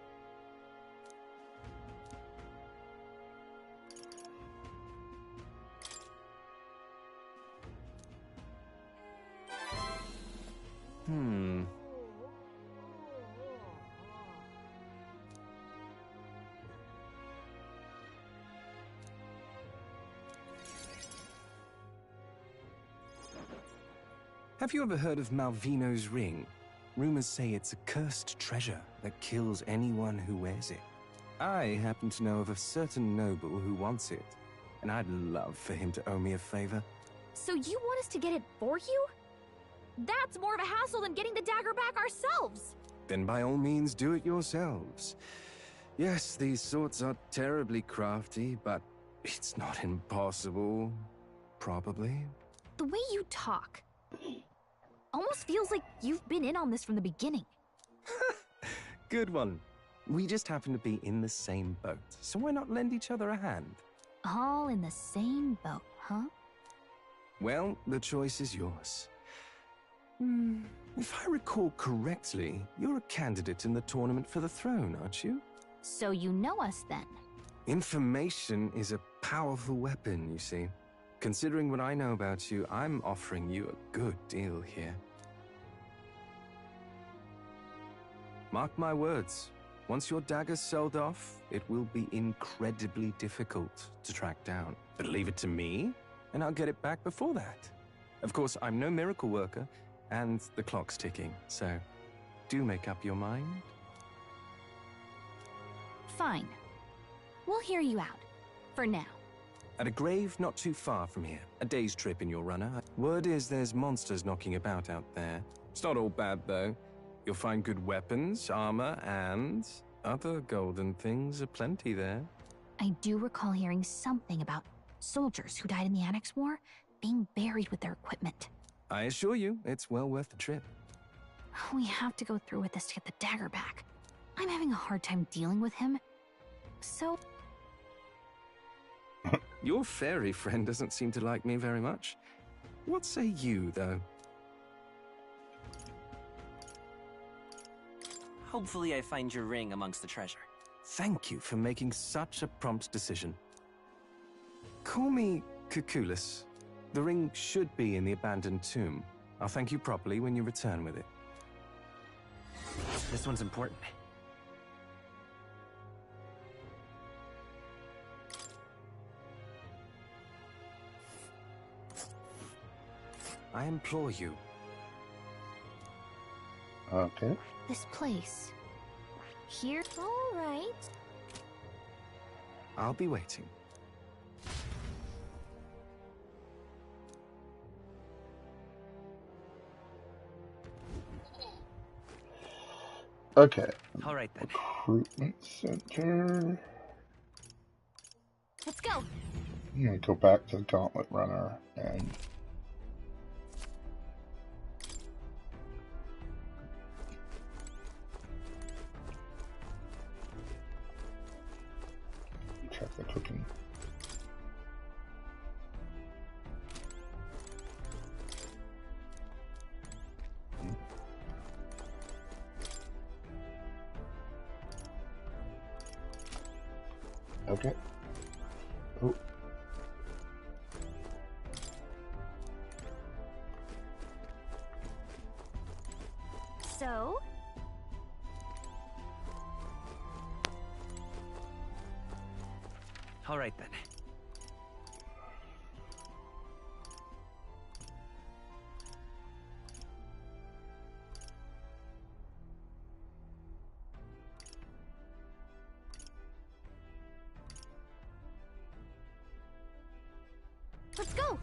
Have you ever heard of Malvino's ring? Rumors say it's a cursed treasure that kills anyone who wears it. I happen to know of a certain noble who wants it, and I'd love for him to owe me a favor. So you want us to get it for you? That's more of a hassle than getting the dagger back ourselves. Then by all means do it yourselves. Yes, these sorts are terribly crafty, but it's not impossible. Probably. The way you talk almost feels like you've been in on this from the beginning. Good one. We just happen to be in the same boat, so why not lend each other a hand? All in the same boat, huh? Well, the choice is yours. If I recall correctly, you're a candidate in the tournament for the throne, aren't you? So you know us then? Information is a powerful weapon, you see. Considering what I know about you, I'm offering you a good deal here. Mark my words, once your dagger's sold off, it will be incredibly difficult to track down. But leave it to me, and I'll get it back before that. Of course, I'm no miracle worker, and the clock's ticking, so do make up your mind. Fine. We'll hear you out. For now. At a grave not too far from here. A day's trip in your runner. Word is there's monsters knocking about out there. It's not all bad, though. You'll find good weapons, armor, and other golden things aplenty there. I do recall hearing something about soldiers who died in the Annex War being buried with their equipment. I assure you, it's well worth the trip. We have to go through with this to get the dagger back. I'm having a hard time dealing with him. So... Your fairy friend doesn't seem to like me very much. What say you, though? Hopefully I find your ring amongst the treasure. Thank you for making such a prompt decision. Call me Cuculus. The ring should be in the abandoned tomb. I'll thank you properly when you return with it. This one's important. I implore you. Okay. This place. Here? All right. I'll be waiting. Okay. All right then. Recruitment center. Let's go. I'm gonna go back to the Gauntlet Runner and check the cooking. Okay. Oh. So? All right then. Let's go!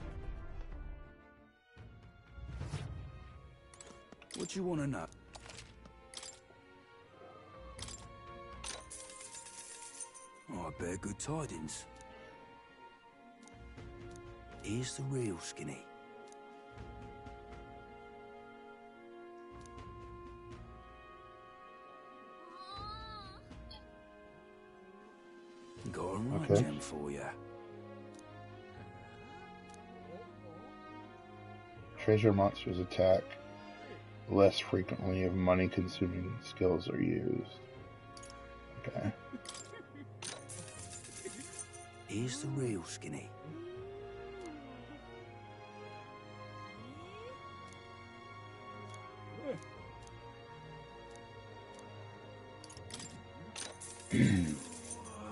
What do you want to know? Oh, I bear good tidings. Here's the real Skinny. Got a right gem for you. Treasure monsters attack less frequently if money-consuming skills are used. Okay. Here's the real Skinny.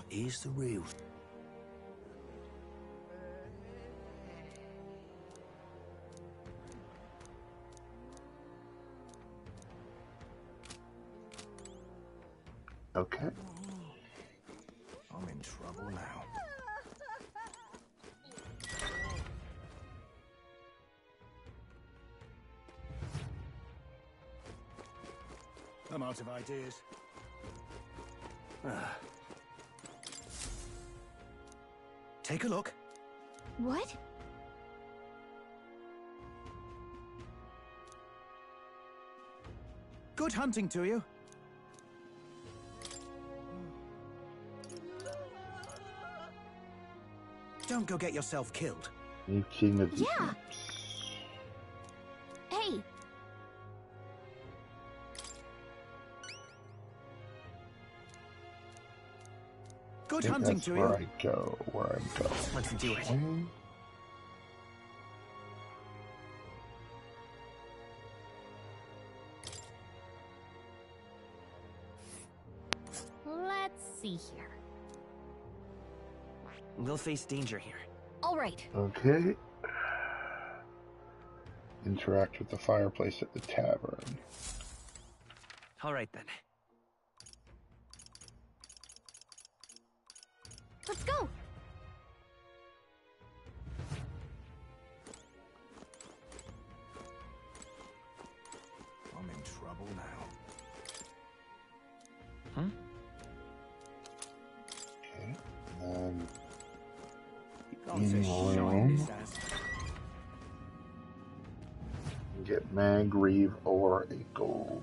Here's the real. Okay. I'm in trouble now. I'm out of ideas. Take a look. What? Good hunting to you. Don't go get yourself killed. You king of the Yeah. Hey. Good hunting to you. Where I'm going. Let's do it. Let's see here. We'll face danger here. All right. Okay. Interact with the fireplace at the tavern. All right then. Let's go. I'm in trouble now. Huh? Okay. In Shine room. this ass. Get mag, reeve, or a gold.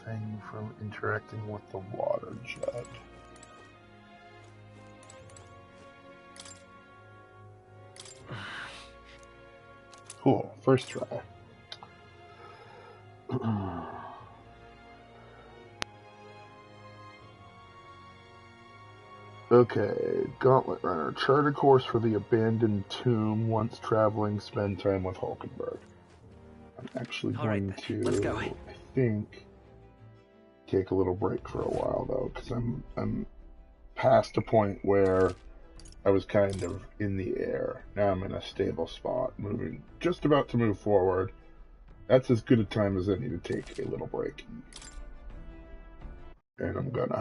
Thing from interacting with the water jet. Cool, first try. Okay, Gauntlet Runner. Chart a course for the abandoned tomb. Once traveling, spend time with Hulkenberg. I'm actually going to, let's go. I think, take a little break for a while though, because I'm past a point where I was kind of in the air. Now I'm in a stable spot, just about to move forward. That's as good a time as any to take a little break. And I'm gonna.